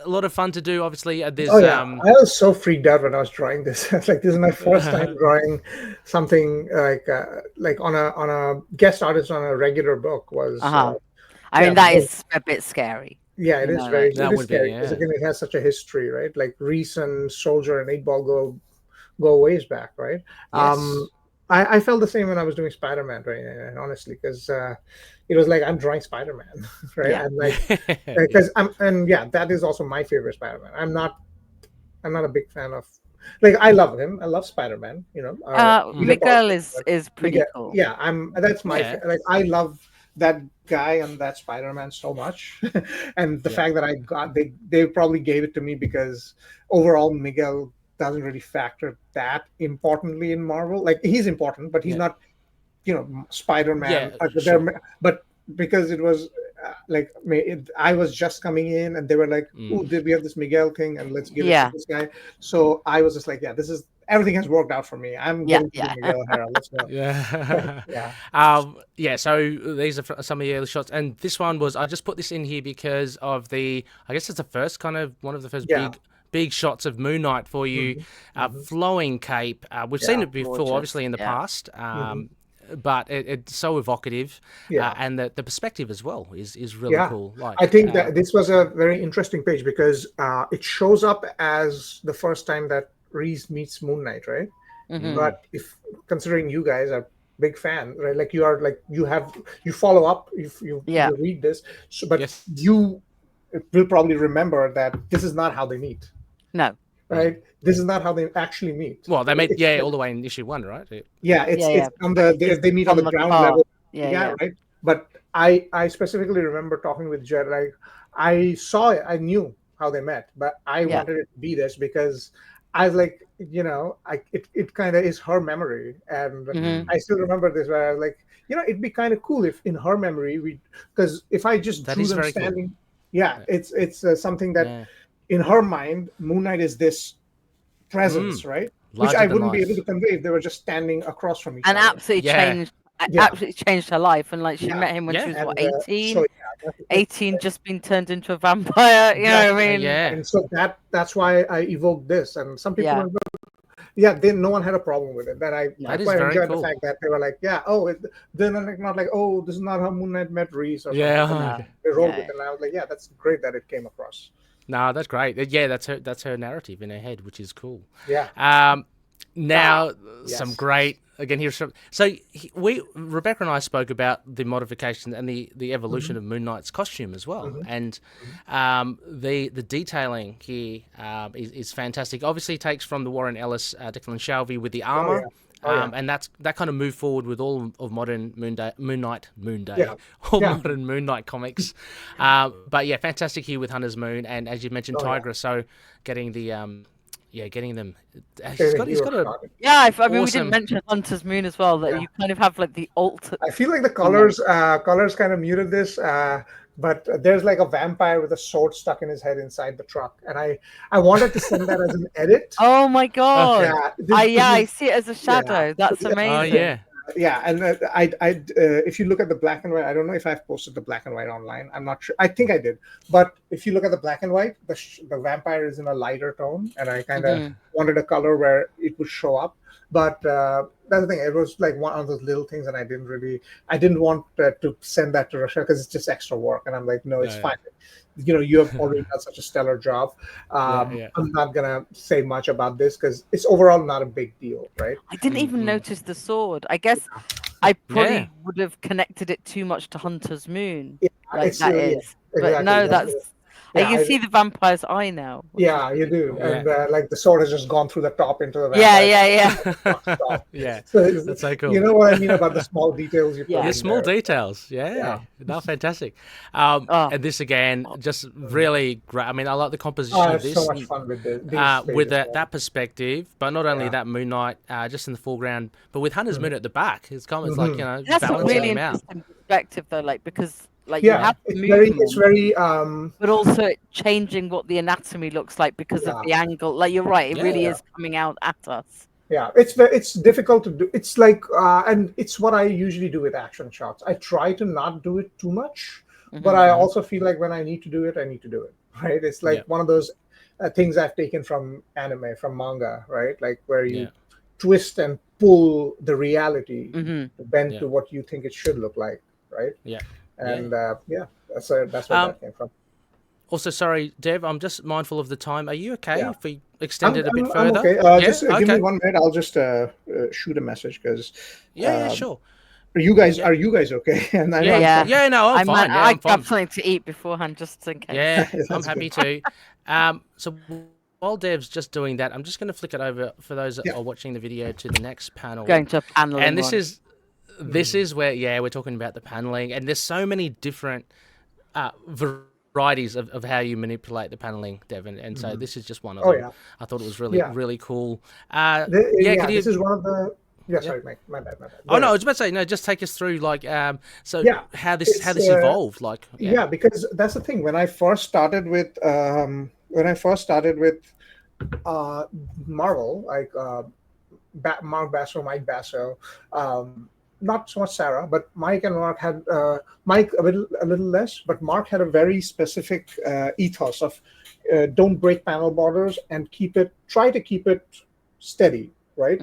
A lot of fun to do, obviously. I was so freaked out when I was drawing this. It's like, this is my first time drawing something like on a guest artist on a regular book was. I mean, that is a bit scary. Yeah, it is very scary because again, it has such a history, right? Like Reese and Soldier and 8-Ball go ways back, right? Yes. I felt the same when I was doing Spider-Man, right? Honestly, because it was like, I'm drawing Spider-Man, right? Yeah. I'm like, because that is also my favorite Spider-Man. I'm not a big fan of, like, I love him. I love Spider-Man. Miguel is pretty cool. Yeah, that's my like, I love that guy and that Spider-Man so much, and the fact that they probably gave it to me because overall Miguel doesn't really factor that importantly in Marvel. Like, he's important, but he's not, Spider-Man. But because it was I was just coming in, and they were like, "Oh, we have this Miguel thing, and let's give it to this guy." So I was just like, "Yeah, this is everything has worked out for me. I'm going to Miguel O'Hara. Let's go. So these are some of the early shots, and this one was, I just put this in here because of I guess it's the first one of the first big shots of Moon Knight for you. Flowing cape. We've seen it before, gorgeous. Obviously in the past. But it's so evocative, and the perspective as well is really cool. Like, I think that this was a very interesting page because it shows up as the first time that Reese meets Moon Knight, right? But if considering you guys are big fan, right? Like you are, like you follow up if you read this, but you will probably remember that this is not how they meet. No. Right, this is not how they actually meet. Well, they meet, all the way in issue 1, right? It's on they meet on the ground level. Right. But I specifically remember talking with Jed. Like I saw it, I knew how they met, but I wanted it to be this because I was like, it kind of is her memory, and I still remember this where I was like, it'd be kind of cool if in her memory because if I just drew them standing, it's something that. In her mind, Moon Knight is this presence, right? Which I wouldn't be able to convey if they were just standing across from each other. And absolutely changed her life. And like she met him when she was 18? 18, just been turned into a vampire. You know what I mean? And so that's why I evoked this. And some people no one had a problem with it. That's why I enjoyed the fact that they were like, they're not like, oh, this is not how Moon Knight met Reese or something. They rolled with it, and I was like, that's great that it came across. No, that's great. Yeah, that's her narrative in her head, which is cool. Yeah. Now some great again here's so Rebecca and I spoke about the modification and the evolution of Moon Knight's costume as well, and the detailing here is fantastic. Obviously, it takes from the Warren Ellis, Declan Shalvey with the armor. And that kind of moved forward with all of modern Moon Knight, modern Moon Knight comics. But fantastic here with Hunter's Moon, and as you mentioned, Tigra. So getting the getting them. He's got a I mean, we didn't mention Hunter's Moon as well. That you kind of have like the alt. I feel like the colors kind of muted this. But there's like a vampire with a sword stuck in his head inside the truck, and I wanted to send that as an edit. Oh my god! I see it as a shadow. That's amazing. And if you look at the black and white, I don't know if I've posted the black and white online. I'm not sure. I think I did. But if you look at the black and white, the vampire is in a lighter tone, and I kind of wanted a color where it would show up. But that's the thing. It was like one of those little things, and I didn't want to send that to Russia because it's just extra work. And I'm like, no, it's fine. You have already done such a stellar job. I'm not gonna say much about this because it's overall not a big deal, right? I didn't even notice the sword. I guess I probably would have connected it too much to Hunter's Moon. Exactly. But no, that's. You see the vampire's eye now. Yeah, you do. And like the sword has just gone through the top into the vampire. So that's so cool. You know what I mean about the small details you put in the small there. details. No, fantastic. And this again, just really great. I mean, I like the composition of this. So much fun with this. With that perspective, but not only that Moon Knight just in the foreground, but with Hunter's Moon at the back. It's kind of like, that's a really interesting perspective though, like because you have it's very but also changing what the anatomy looks like because of the angle. Like you're right, it really is coming out at us. Yeah, it's difficult to do. It's like and it's what I usually do with action shots. I try to not do it too much, but I also feel like when I need to do it, I need to do it. Right? It's like one of those things I've taken from anime, from manga, right? Like where you twist and pull the reality to bend to what you think it should look like, right? And that's where that came from. Also, sorry, Dev, I'm just mindful of the time. Are you okay if we extend it a bit further? I'm okay. Just give me 1 minute. I'll just shoot a message because. Sure. Are you guys okay? And no, I'm fine. I grabbed something to eat beforehand just in case. Yeah, I'm happy to. So while Dev's just doing that, I'm just going to flick it over for those that are watching the video to the next panel. Going to a panel. And this is where we're talking about the paneling, and there's so many different varieties of how you manipulate the paneling, Devin, and so this is just one of them. I thought it was really cool. This is one of the. Sorry, my bad. Oh no, I was about to say just take us through like how this evolved, like. Yeah, because that's the thing. When I first started with Marvel, like Mark Basso, Mike Basso, not so much Sarah, but Mike and Mark had Mike a little less, but Mark had a very specific ethos of don't break panel borders and try to keep it steady, right?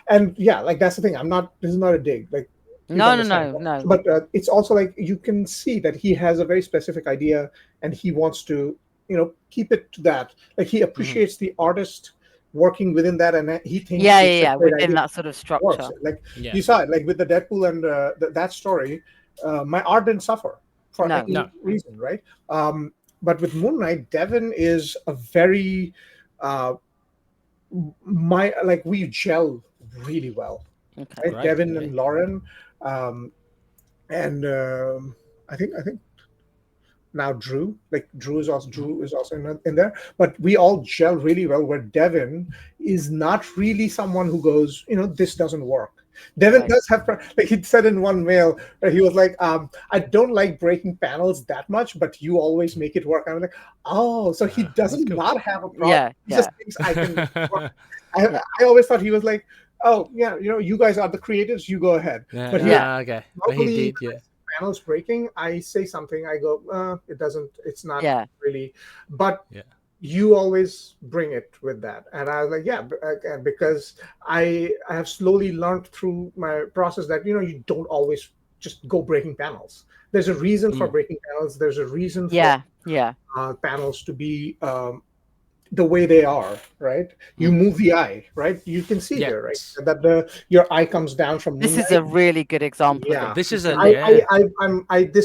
And yeah, like that's the thing. This is not a dig. Like no. But it's also like you can see that he has a very specific idea, and he wants to, keep it to that. Like he appreciates the artist working within that, and he thinks within that sort of structure. Works. Like you saw it, like with the Deadpool and that story, my art didn't suffer for any reason, right? But with Moon Knight, Devin is a very we gel really well. Okay. Right? Devin and Lauren, and I think now Drew is also in there, but we all gel really well, where Devin is not really someone who goes, this doesn't work. Devin does have, like he said in one mail, where he was like, I don't like breaking panels that much, but you always make it work. I'm like, oh, so he doesn't not have a problem. He just thinks I can work. I always thought he was like, oh yeah, you guys are the creatives, you go ahead. But okay. Normally, panels breaking, I say something, I go, it's not really, but you always bring it with that. And I was like, because I have slowly learned through my process that, you don't always just go breaking panels. There's a reason for breaking panels. There's a reason for panels to be the way they are, right? You move the eye, right? You can see here, right, that your eye comes down from. This is a really good example. Yeah, this is this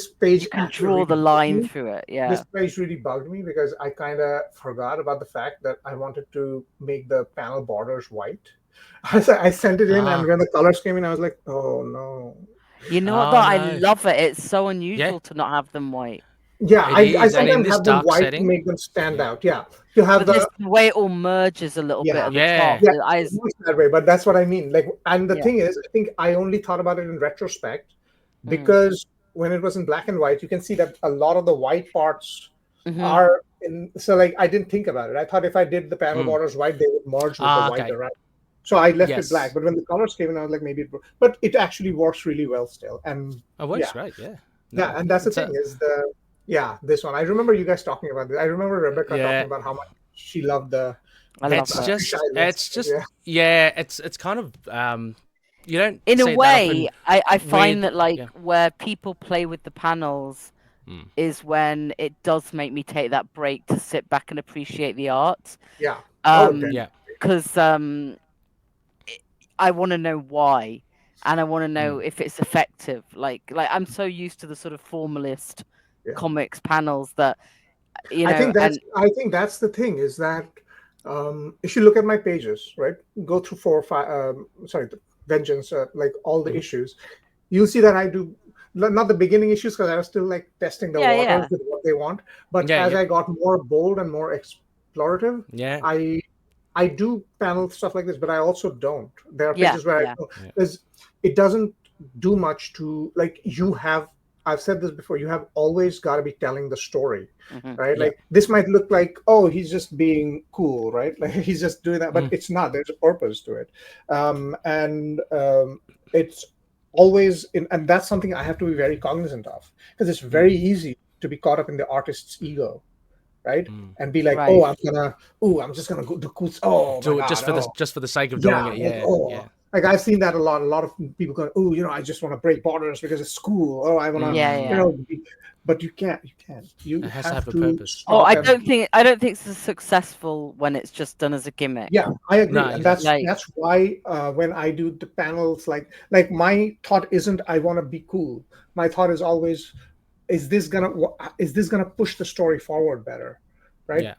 page. You can draw the line through it. Yeah, this page really bugged me because I kind of forgot about the fact that I wanted to make the panel borders white. I sent it in, and when the colors came in, I was like, oh no. You know what? I love it. It's so unusual to not have them white. Yeah, I sometimes have them white to make them stand out. Yeah, to have the way it all merges a little bit at the top. Yeah, it works that way, but that's what I mean. Like, and the thing is, I think I only thought about it in retrospect, because when it was in black and white, you can see that a lot of the white parts are in. So, like, I didn't think about it. I thought if I did the panel borders white, they would merge with the white around. So I left it black. But when the colors came in, I was like, maybe it. But it actually works really well still. And it works great. Yeah. Yeah, and that's the thing is the. Yeah, this one. I remember you guys talking about this. I remember Rebecca talking about how much she loved the. It's kind of you don't. In a way, I find that where people play with the panels is when it does make me take that break to sit back and appreciate the art. Yeah. Because I want to know why, and I want to know if it's effective. Like I'm so used to the sort of formalist. Comics panels that I think that's the thing is that if you look at my pages, right, go through 4 or 5 Vengeance, like all the issues, you'll see that I do not the beginning issues because I was still like testing the waters with what they want, but as I got more bold and more explorative, I do panel stuff like this, but I also don't. There are pages where I don't, because it doesn't do much to, like, I've said this before, you have always got to be telling the story, right? Like, this might look like, oh, he's just being cool, right? Like, he's just doing that, but it's not. There's a purpose to it. It's always, and that's something I have to be very cognizant of, because it's very easy to be caught up in the artist's ego, right? And be like, I'm just gonna go do cool. Oh, do it just for the sake of doing it. Like, I've seen that a lot. A lot of people go, oh, I just want to break borders because it's cool. Oh, I want to, but you can't. You it has to have a purpose. Oh, I don't think it's successful when it's just done as a gimmick. Yeah, I agree, and that's why when I do the panels, like my thought isn't I want to be cool. My thought is always, is this gonna push the story forward better, right?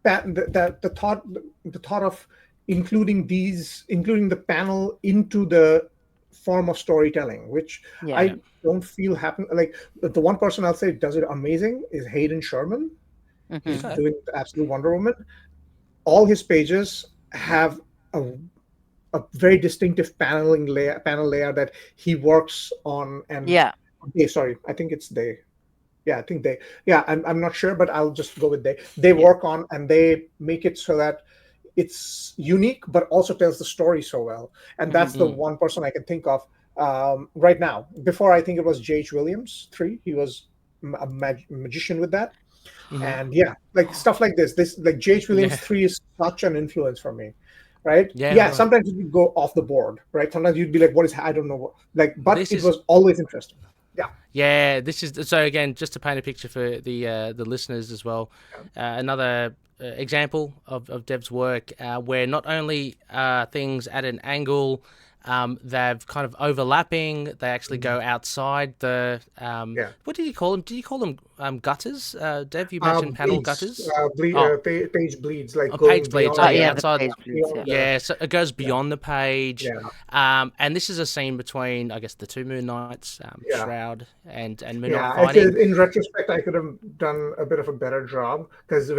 The thought of including the panel into the form of storytelling, which I don't feel happen. Like, the one person I'll say does it amazing is Hayden Sherman. He's doing the absolute Wonder Woman. All his pages have a very distinctive panel layer that he works on. And I think it's they. Yeah, I think they. Yeah, I'm not sure, but I'll just go with they. They work on, and they make it so that it's unique, but also tells the story so well. And that's the one person I can think of right now. Before, I think it was J.H. Williams 3. He was a magician with that. And like stuff like this like J.H. Williams 3 is such an influence for me, right? Right. Sometimes it would go off the board, right? Sometimes you'd be like, what is, I don't know what, like, but it was always interesting. This is so. Again, just to paint a picture for the listeners as well, another example of Dev's work where not only things at an angle, they've kind of overlapping. They actually go outside the. What did you call them? Did you call them gutters? Dev, you mentioned panel gutters. Page bleeds, like page bleeds. Outside. Page bleeds, so it goes beyond the page. And this is a scene between, I guess, the two Moon Knights, Shroud and Moon Knight fighting. In retrospect, I could have done a bit of a better job, because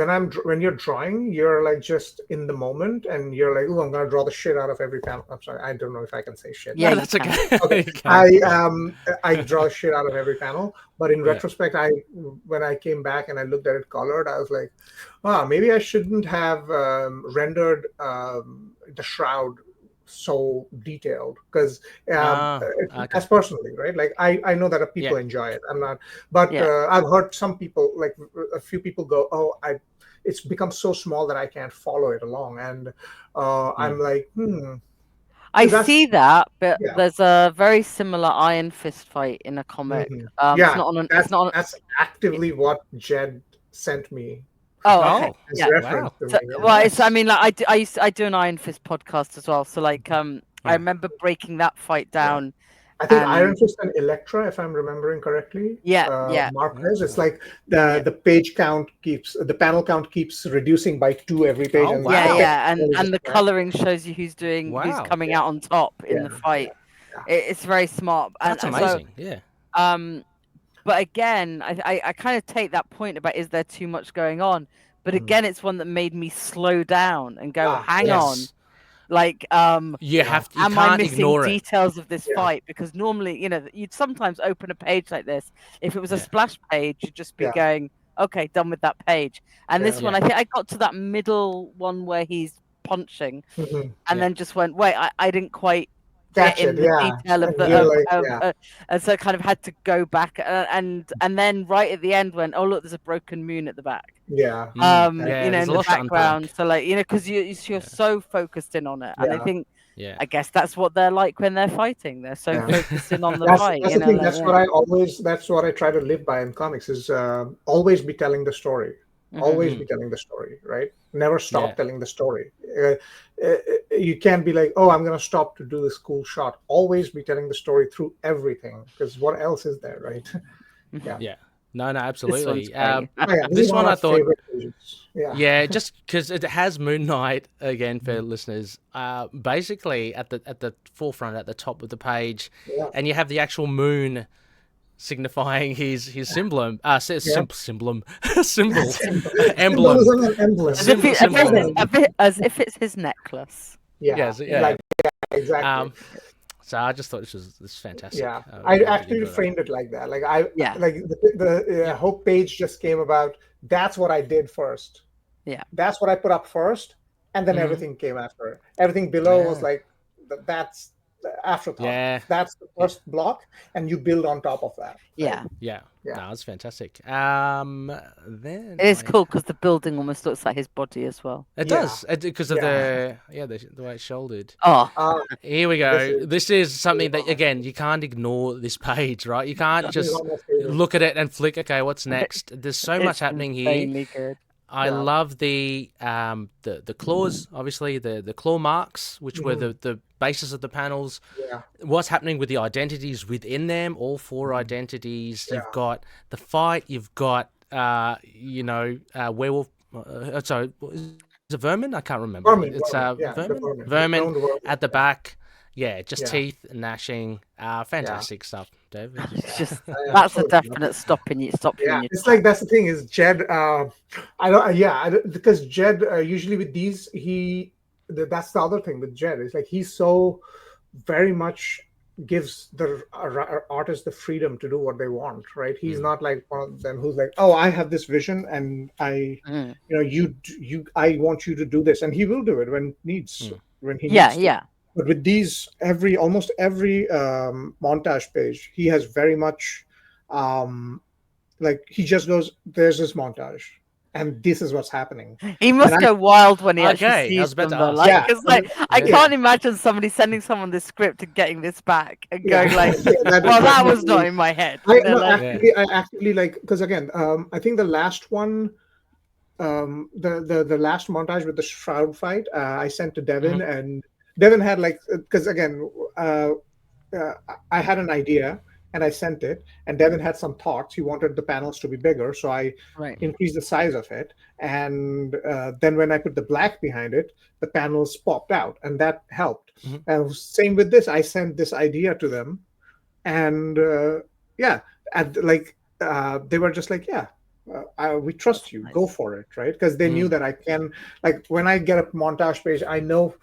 when you're drawing, you're like just in the moment, and you're like, oh, I'm gonna draw the shit out of every panel. I'm sorry, I don't know if I can say shit. Yeah, that's okay. Okay. I draw shit out of every panel, but in retrospect, when I came back and I looked at it colored, I was like, maybe I shouldn't have rendered the Shroud so detailed, because as personally, right? Like I know that people enjoy it. I'm not, but I've heard some people, like a few people go, it's become so small that I can't follow it along, and I'm like, I see that, but there's a very similar Iron Fist fight in a comic. That's actively what Jed sent me. Wow. I mean, like I do an Iron Fist podcast as well. So like, I remember breaking that fight down. I think Iron Fist and Elektra, if I'm remembering correctly. Markers. It's like the page count the panel count keeps reducing by 2 every page. And the coloring shows you who's coming out on top in the fight. It's very smart. That's amazing. But again, I kind of take that point about, is there too much going on? But again, it's one that made me slow down and go, hang on. Like, you can't ignore details of this fight? Because normally, you'd sometimes open a page like this. If it was a splash page, you'd just be going, okay, done with that page. And this one, I think I got to that middle one where he's punching, and then just went, wait, I didn't quite get in the detail of the and so I kind of had to go back and then right at the end went, oh look, there's a broken moon at the back. In the background. So like, because you're so focused in on it, and I think I guess that's what they're like when they're fighting. They're so focused in on the fight. That's the thing. That's what I try to live by in comics, is always be telling the story. Always be telling the story, right? Never stop telling the story. You can't be like, oh, I'm going to stop to do this cool shot. Always be telling the story through everything, because what else is there, right? No, absolutely. This one I thought, just because it has Moon Knight again for listeners. Basically, at the forefront, at the top of the page, and you have the actual moon signifying his emblem. As if it's his necklace. Exactly. So I just thought this was fantastic. I actually framed it like that. Like the whole page just came about. That's what I did first. That's what I put up first, and then everything came after. Everything below was like that's the afterthought. That's the first block, and you build on top of that. No, it's fantastic. Then it is cool because the building almost looks like his body as well. It does, because of the way it's shouldered. Here we go. This is something that, again, you can't ignore this page, right? You can't just look at it and flick. Okay, what's next? There's so much happening here. Good. I love the claws, obviously the claw marks, which were the basis of the panels. What's happening with the identities within them? All 4 identities. You've got the fight. You've got werewolf. Sorry, is it vermin? I can't remember. It's vermin at the back. Teeth gnashing. Fantastic stuff, Dave. That's a definite stopping you. It's like, that's the thing is Jed. Because Jed usually with these that's the other thing with Jed. It's like he's so very much gives the artist the freedom to do what they want, right? He's not like one of them who's like, oh, I have this vision and I I want you to do this, and he will do it when needs when he needs to. But with these, almost every montage page, he has very much like he just goes, there's this montage and this is what's happening. He must go wild when he actually sees them, though. Like, I can't imagine somebody sending someone this script and getting this back and going like, well, that was not in my head. I actually like, because again, I think the last one, the last montage with the shroud fight, I sent to Devin, and Devin had like, because again, I had an idea and I sent it, and Devin had some thoughts. He wanted the panels to be bigger, so I increased the size of it. And then when I put the black behind it, the panels popped out, and that helped. And same with this, I sent this idea to them, and they were just like, we trust you, go for it, right? Because they knew that I can, like, when I get a montage page, I know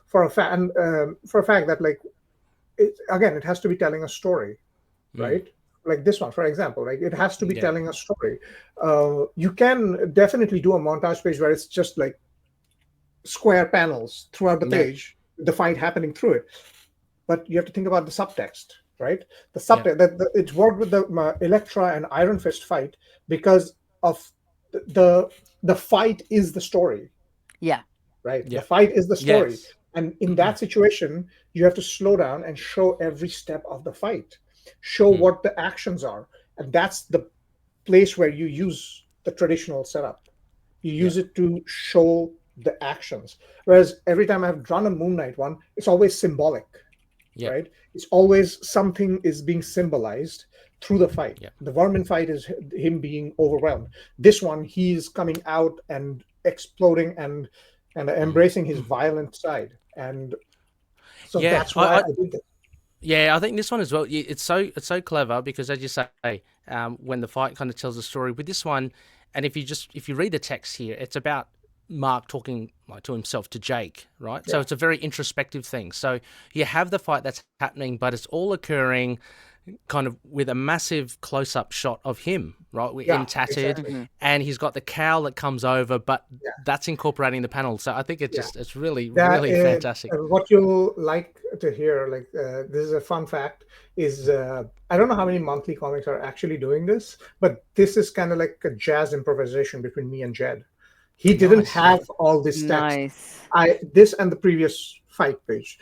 for a fact that like, it has to be telling a story. Right, like this one, for example, like it has to be telling a story. You can definitely do a montage page where it's just like square panels throughout the page, the fight happening through it. But you have to think about the subtext, right? The subtext it's worked with the Elektra and Iron Fist fight because of the fight is the story. Right. The fight is the story, and in that situation, you have to slow down and show every step of the fight. Show what the actions are, and that's the place where you use the traditional setup. You use it to show the actions, whereas every time I've drawn a Moon Knight one, it's always symbolic, right? It's always something is being symbolized through the fight. The Vermin fight is him being overwhelmed. This one, he's coming out and exploding and embracing his violent side, and so that's why I did it. Yeah, I think this one as well. It's so clever because, as you say, when the fight kind of tells a story with this one, and if you read the text here, it's about Mark talking like to himself, to Jake, right? So it's a very introspective thing. So you have the fight that's happening, but it's all occurring kind of with a massive close-up shot of him, right? In tattered, and he's got the cowl that comes over, but that's incorporating the panel. So I think it's really fantastic. What you'll like to hear, like this is a fun fact, is I don't know how many monthly comics are actually doing this, but this is kind of like a jazz improvisation between me and Jed. He didn't have all this text. This and the previous fight page.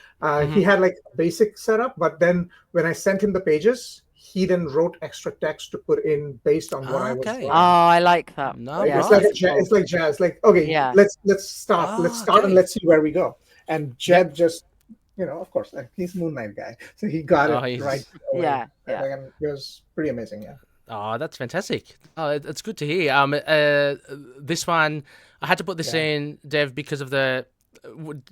He had like a basic setup, but then when I sent him the pages, he then wrote extra text to put in based on what I was doing. Oh, I like that. It's like jazz. Like, okay, let's start. Let's start and let's see where we go. And Jed just, of course, he's Moon Knight guy, so he got it right away. And it was pretty amazing. Oh, that's fantastic. Oh, it's good to hear. This one, I had to put this in, Dev, because of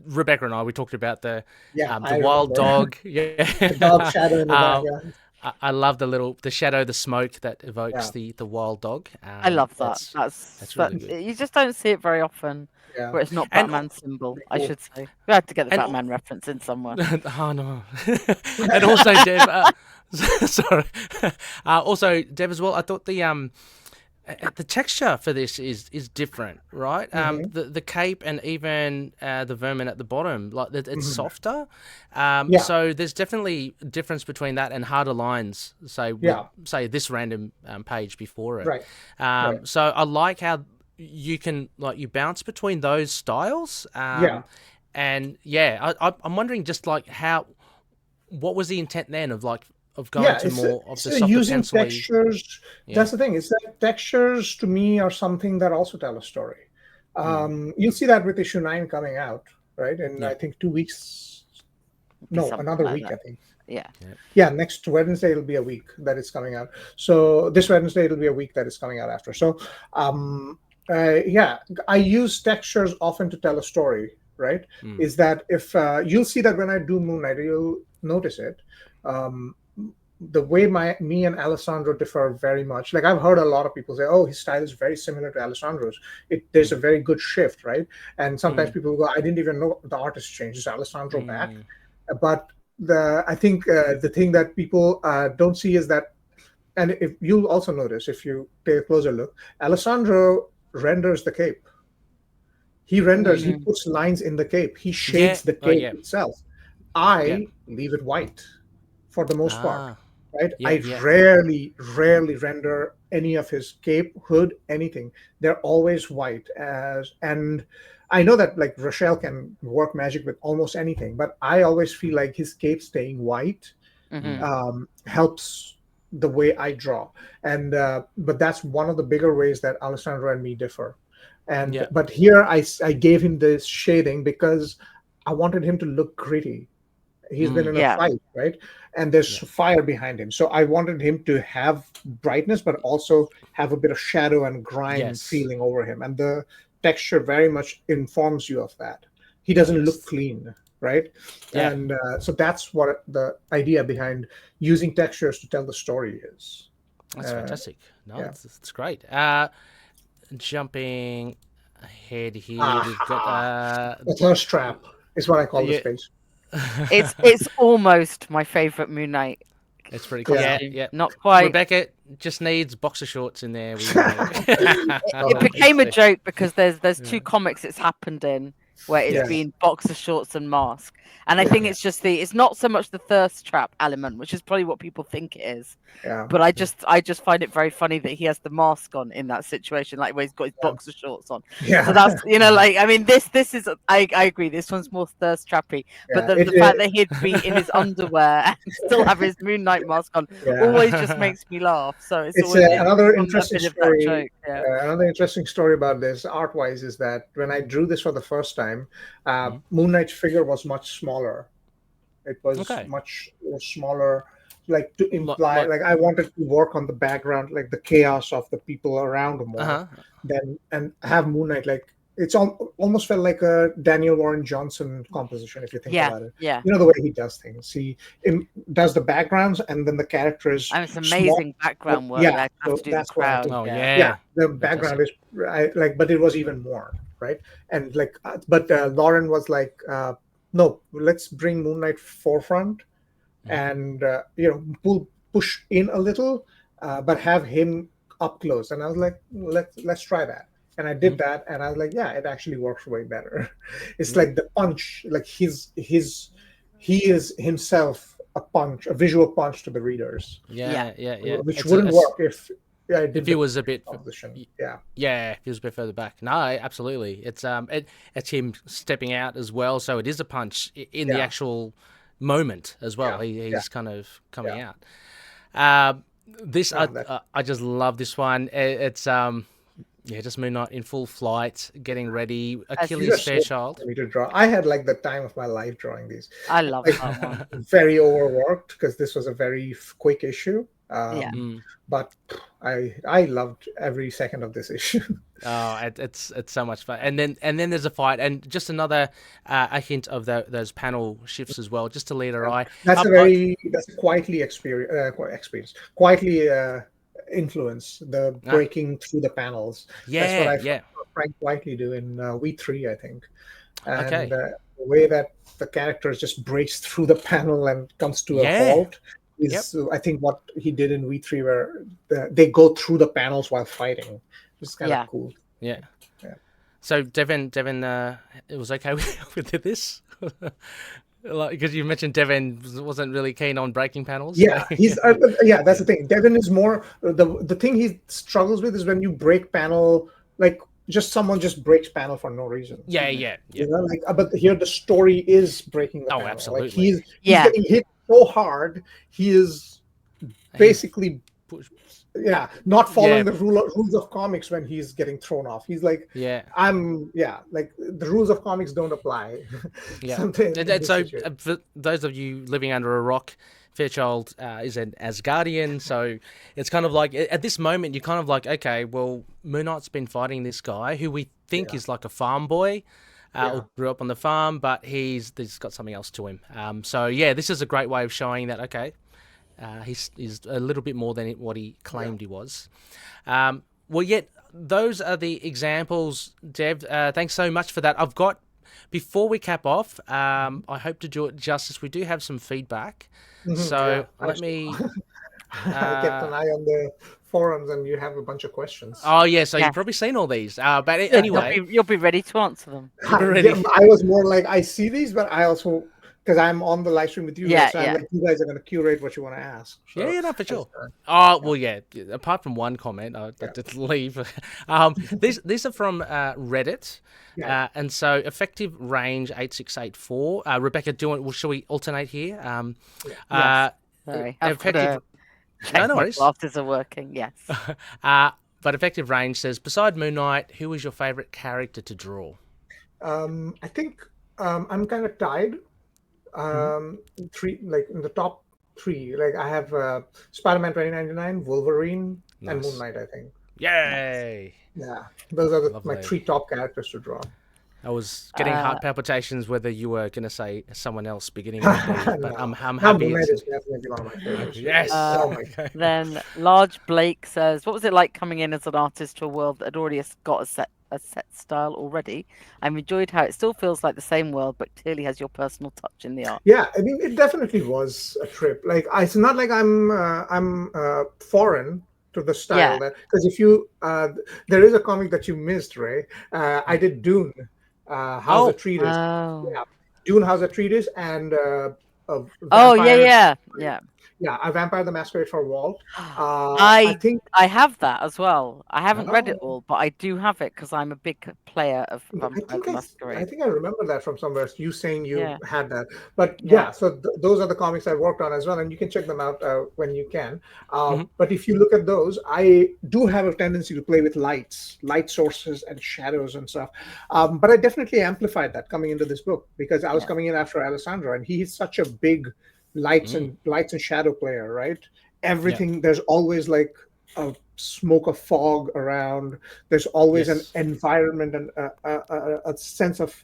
Rebecca and I, we talked about the wild dog. The dog shadow in the background. I love the shadow, the smoke that evokes the wild dog. I love that. That's really good. You just don't see it very often. Where it's not Batman's symbol, I should say. We had to get the Batman reference in somewhere. Oh no! And also, Dev. Sorry. Also, Dev as well. I thought the texture for this is different, right? The cape and even the vermin at the bottom, like it's softer. So there's definitely a difference between that and harder lines. Say this random page before it. Right. So I like how you can you bounce between those styles. And I'm wondering just like what was the intent then of going to more of the softer using pencil-y... textures. That's the thing. It's that textures to me are something that also tell a story. You'll see that with issue 9 coming out, right? In I think 2 weeks. No, another week. I think. Yeah. Next Wednesday it'll be a week that it's coming out. So this Wednesday it'll be a week that it's coming out after. So I use textures often to tell a story. Right? Is that if you'll see that when I do Moon Knight, you'll notice it. The way me and Alessandro differ very much. Like I've heard a lot of people say, "Oh, his style is very similar to Alessandro's." There's a very good shift, right? And sometimes people go, "I didn't even know the artist changed. Is Alessandro back?" But I think the thing that people don't see is that, and if you'll also notice if you take a closer look, Alessandro renders the cape. He renders, he puts lines in the cape. He shades the cape itself. I leave it white for the most part, right? I rarely render any of his cape, hood, anything. They're always white. And I know that like Rochelle can work magic with almost anything, but I always feel like his cape staying white helps the way I draw. And but that's one of the bigger ways that Alessandro and me differ. And but here I gave him this shading because I wanted him to look gritty. He's been in a fight, right? And there's fire behind him. So I wanted him to have brightness, but also have a bit of shadow and grime feeling over him. And the texture very much informs you of that. He doesn't look clean, right? And so that's what the idea behind using textures to tell the story is. That's fantastic. No, it's great. Jumping ahead here, we've got the thirst trap is what I call the space. It's almost my favorite Moon Knight. It's pretty cool. Yeah, not quite. Rebecca just needs boxer shorts in there. It became a joke because there's two comics it's happened in where it's been boxer shorts and mask. And I think it's just it's not so much the thirst trap element, which is probably what people think it is. Yeah. But I just find it very funny that he has the mask on in that situation, like where he's got his boxer shorts on. Yeah. So that's like I mean this is I agree, this one's more thirst trappy. But the fact that he'd be in his underwear and still have his Moon Knight mask on always just makes me laugh. So it's always another interesting story. Another interesting story about this art wise is that when I drew this for the first time, Moon Knight's figure was much smaller. It was much smaller, like to imply, like I wanted to work on the background, like the chaos of the people around more, and have Moon Knight like it's almost felt like a Daniel Warren Johnson composition if you think about it. Yeah, you know the way he does things. He does the backgrounds and then the characters. And it's amazing background work. Yeah, so that's crowd. The background is but it was even more. Right. And like, but Lauren was like, no, let's bring Moon Knight forefront and, push in a little, but have him up close. And I was like, let's try that. And I did that. And I was like, yeah, it actually works way better. It's like the punch, like he is himself a visual punch to the readers. Which wouldn't work if he was a bit, if he was a bit further back. No, absolutely. It's him stepping out as well, so it is a punch in the actual moment as well. He's kind of coming out. I just love this one. It's just Moon Knight in full flight, getting ready. Achilles Fairchild. To draw. I had like the time of my life drawing these. I love that one. Very overworked because this was a very quick issue. But I loved every second of this issue. It's so much fun, and then there's a fight, and just another a hint of those panel shifts as well, just to lead our eye. That's a quietly influence the breaking through the panels. That's what I saw Frank quietly do in V3, I think. And the way that the character just breaks through the panel and comes to a halt. I think what he did in V3 where they go through the panels while fighting. It's kind of cool. Yeah. So Devin, it was okay with this? Because you mentioned Devin wasn't really keen on breaking panels. Yeah, he's that's the thing. Devin is more the thing he struggles with is when you break panel, like someone just breaks panel for no reason. Yeah. You know, but here the story is breaking the panel. Absolutely. Like he's getting hit so hard, he is basically not following the rules of comics when he's getting thrown off. He's like, like the rules of comics don't apply. So for those of you living under a rock, Fairchild is an Asgardian, so it's kind of like at this moment you're kind of like, okay, well, Moon Knight's been fighting this guy who we think is like a farm boy. Or grew up on the farm, but he's got something else to him. This is a great way of showing that, okay, he's a little bit more than what he claimed he was. Those are the examples, Dev. Thanks so much for that. I've got Before we cap off, I hope to do it justice. We do have some feedback. So Yeah, let me... I kept an eye on the forums, and you have a bunch of questions. Oh, yeah, so Yes. you've probably seen all these. But Yeah, anyway... you'll be ready to answer them. Ready. I was more like, I see these, but I also, because I'm on the live stream with you, Yeah, so I'm like, you guys are going to curate what you want to ask. So, Yeah, no, for sure. Oh, well, yeah. Apart from one comment, I did leave. These are from Reddit. Yeah. And so effective range 8684. Rebecca, shall we alternate here? Yes. Sorry. Effective... No, no my worries. glasses are working. Yes. But effective range says, beside Moon Knight, who is your favorite character to draw? I think I'm kind of tied. Three, like in the top three, like I have Spider-Man 2099, Wolverine, and Moon Knight, I think. Yay! Yeah, those are my three top characters to draw. I was getting heart palpitations whether you were going to say someone else beginning with B, but No. I'm happy. Moon Knight is definitely one of my favorites. Yes. Then Large Blake says, what was it like coming in as an artist to a world that had already got a set style already? I've enjoyed how it still feels like the same world, but clearly has your personal touch in the art. Yeah, I mean, it definitely was a trip. Like, it's not like I'm foreign to the style, because if you there is a comic that you missed, Ray. I did Dune, How's a Treatise. Yeah, Dune, How's a Treatise, and A Vampire the Masquerade for Walt. I think I have that as well. I haven't read it all, but I do have it because I'm a big player of Vampire the Masquerade. I think I remember that from somewhere. You saying you had that, but so those are the comics I worked on as well, and you can check them out when you can. But if you look at those, I do have a tendency to play with light sources and shadows and stuff. But I definitely amplified that coming into this book because I was coming in after Alessandro, and he's such a big lights and shadow player, right? Everything, there's always like a smoke of fog around. There's always an environment and a sense of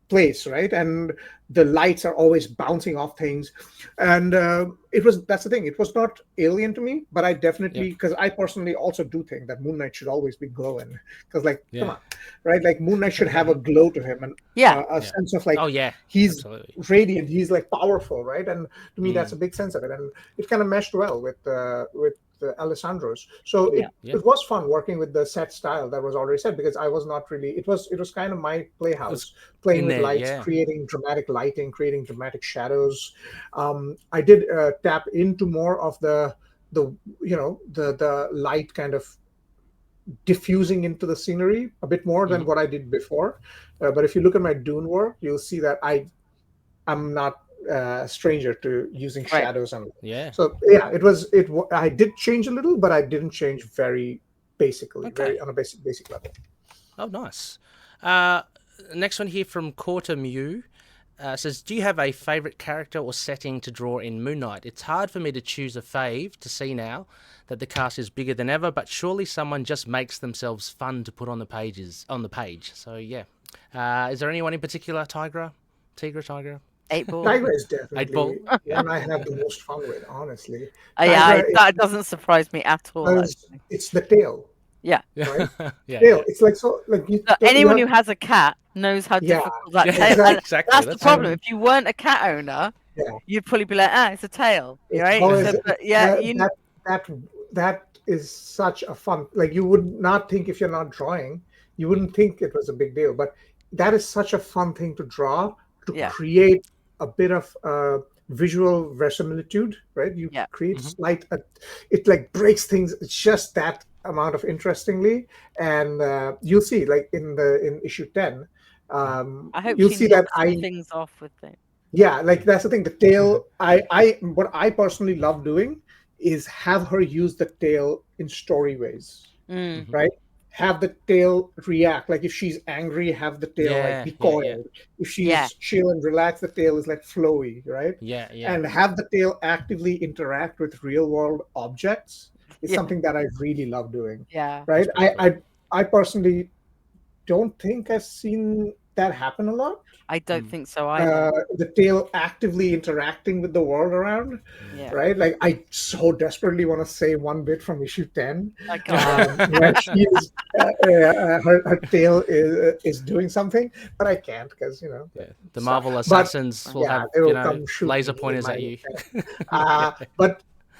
place, right? And the lights are always bouncing off things. And that's the thing. It was not alien to me, but I definitely, because I personally also do think that Moon Knight should always be glowing. Because come on, right? Like Moon Knight should have a glow to him and a sense of like, he's radiant, he's like powerful, right? And to me, that's a big sense of it. And it kind of meshed well with Alessandro's. So it was fun working with the set style that was already set, because I was not really, it was kind of my playhouse, playing with lights, creating dramatic lighting, creating dramatic shadows. I did tap into more of the light kind of diffusing into the scenery a bit more than what I did before. But if you look at my Dune work, you'll see that I'm not stranger to using shadows and so I did change a little, but I didn't change very basically, very on a basic level. Oh, nice. Next one here from Quarter Mew says, do you have a favorite character or setting to draw in Moon Knight? It's hard for me to choose a fave to see now that the cast is bigger than ever, but surely someone just makes themselves fun to put on the page. So is there anyone in particular? Tigra? 8-Ball. Tigra is definitely one I have the most fun with, honestly. That doesn't surprise me at all. It's the tail. Yeah. Right? Tail. It's like anyone who has a cat knows how difficult that tail is. Exactly. That's the problem. If you weren't a cat owner, you'd probably be like, it's a tail. Right? That is such a fun, like you would not think, if you're not drawing, you wouldn't think it was a big deal, but that is such a fun thing to draw, to create a bit of visual verisimilitude, right? You create slight, it like breaks things. It's just that amount of interestingly, and you'll see, like in issue 10, I hope you'll see that things off with it. Yeah, like that's the thing. The tail, what I personally love doing is have her use the tail in story ways, right? Have the tail react, like if she's angry, have the tail like be coiled. If she's chill and relaxed, the tail is like flowy, right? And have the tail actively interact with real world objects is something that I really love doing. Right? I personally don't think I've seen that happen a lot. I don't think so either. The tail actively interacting with the world around, Yeah. right? Like I so desperately want to say one bit from issue 10, I can't. where she is, her tail is doing something, but I can't because the Marvel assassins will have they will come shoot laser me in pointers my at you. But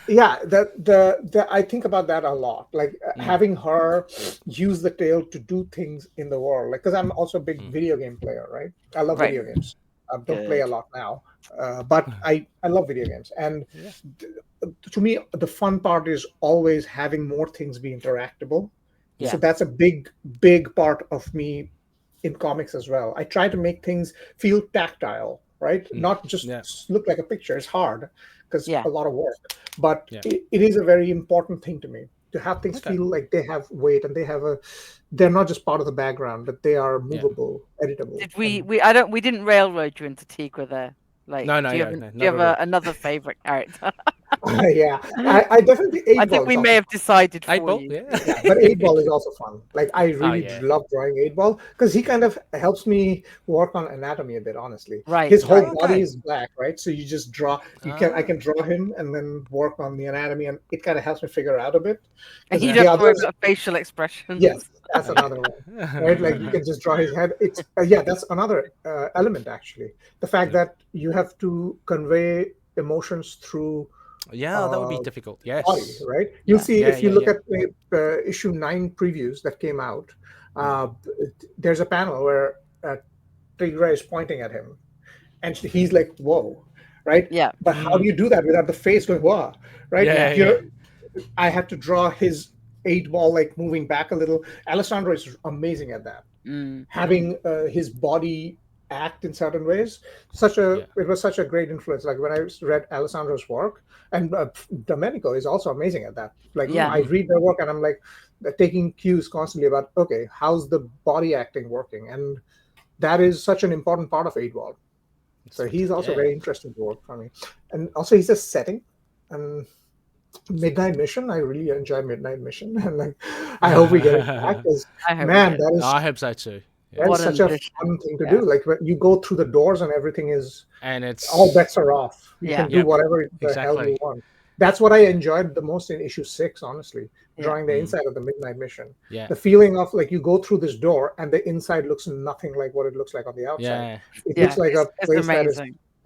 yeah, the I think about that a lot, like having her use the tail to do things in the world, like because I'm also a big video game player, right? I love video games. I don't play a lot now, but I love video games, and to me the fun part is always having more things be interactable. So that's a big part of me in comics as well. I try to make things feel tactile, right? Not just look like a picture. It's hard because a lot of work, but it is a very important thing to me to have things feel like they have weight and they're not just part of the background, but they are movable, editable. Did we didn't railroad you into Tigra there. Like, no, do you have another favorite character? Yeah, I definitely. 8 I think we may have decided for 8 Ball, you. Yeah, but 8 Ball is also fun. Like I really love drawing 8 Ball because he kind of helps me work on anatomy a bit. Honestly, right? His whole body is black, right? So you just draw. I can draw him and then work on the anatomy, and it kind of helps me figure out a bit. And you don't worry about facial expressions. Yes, that's another one, right? Like you can just draw his head. It's that's another element actually. The fact that you have to convey emotions through. That would be difficult. Yes, body, right? You'll see if you look at the issue 9 previews that came out. There's a panel where Tigra is pointing at him, and he's like, "Whoa!" Right? Yeah. But how do you do that without the face going, "Whoa!" Right? I had to draw his 8 Ball like moving back a little. Alessandro is amazing at that. Having his body act in certain ways. It was such a great influence. Like when I read Alessandro's work, and Domenico is also amazing at that. Like I read their work and I'm like taking cues constantly about how's the body acting working, and that is such an important part of 8 Ball. So he's also very interesting to work for me, and also he's a setting and. Midnight Mission, I really enjoy Midnight Mission, and like I hope we get it back. I hope so too. That's such a fun thing to do. Like when you go through the doors and everything is, and it's all bets are off. You can do whatever the hell you want. That's what I enjoyed the most in issue 6, honestly, drawing the inside of the Midnight Mission. The feeling of like you go through this door and the inside looks nothing like what it looks like on the outside. It looks like a place that is.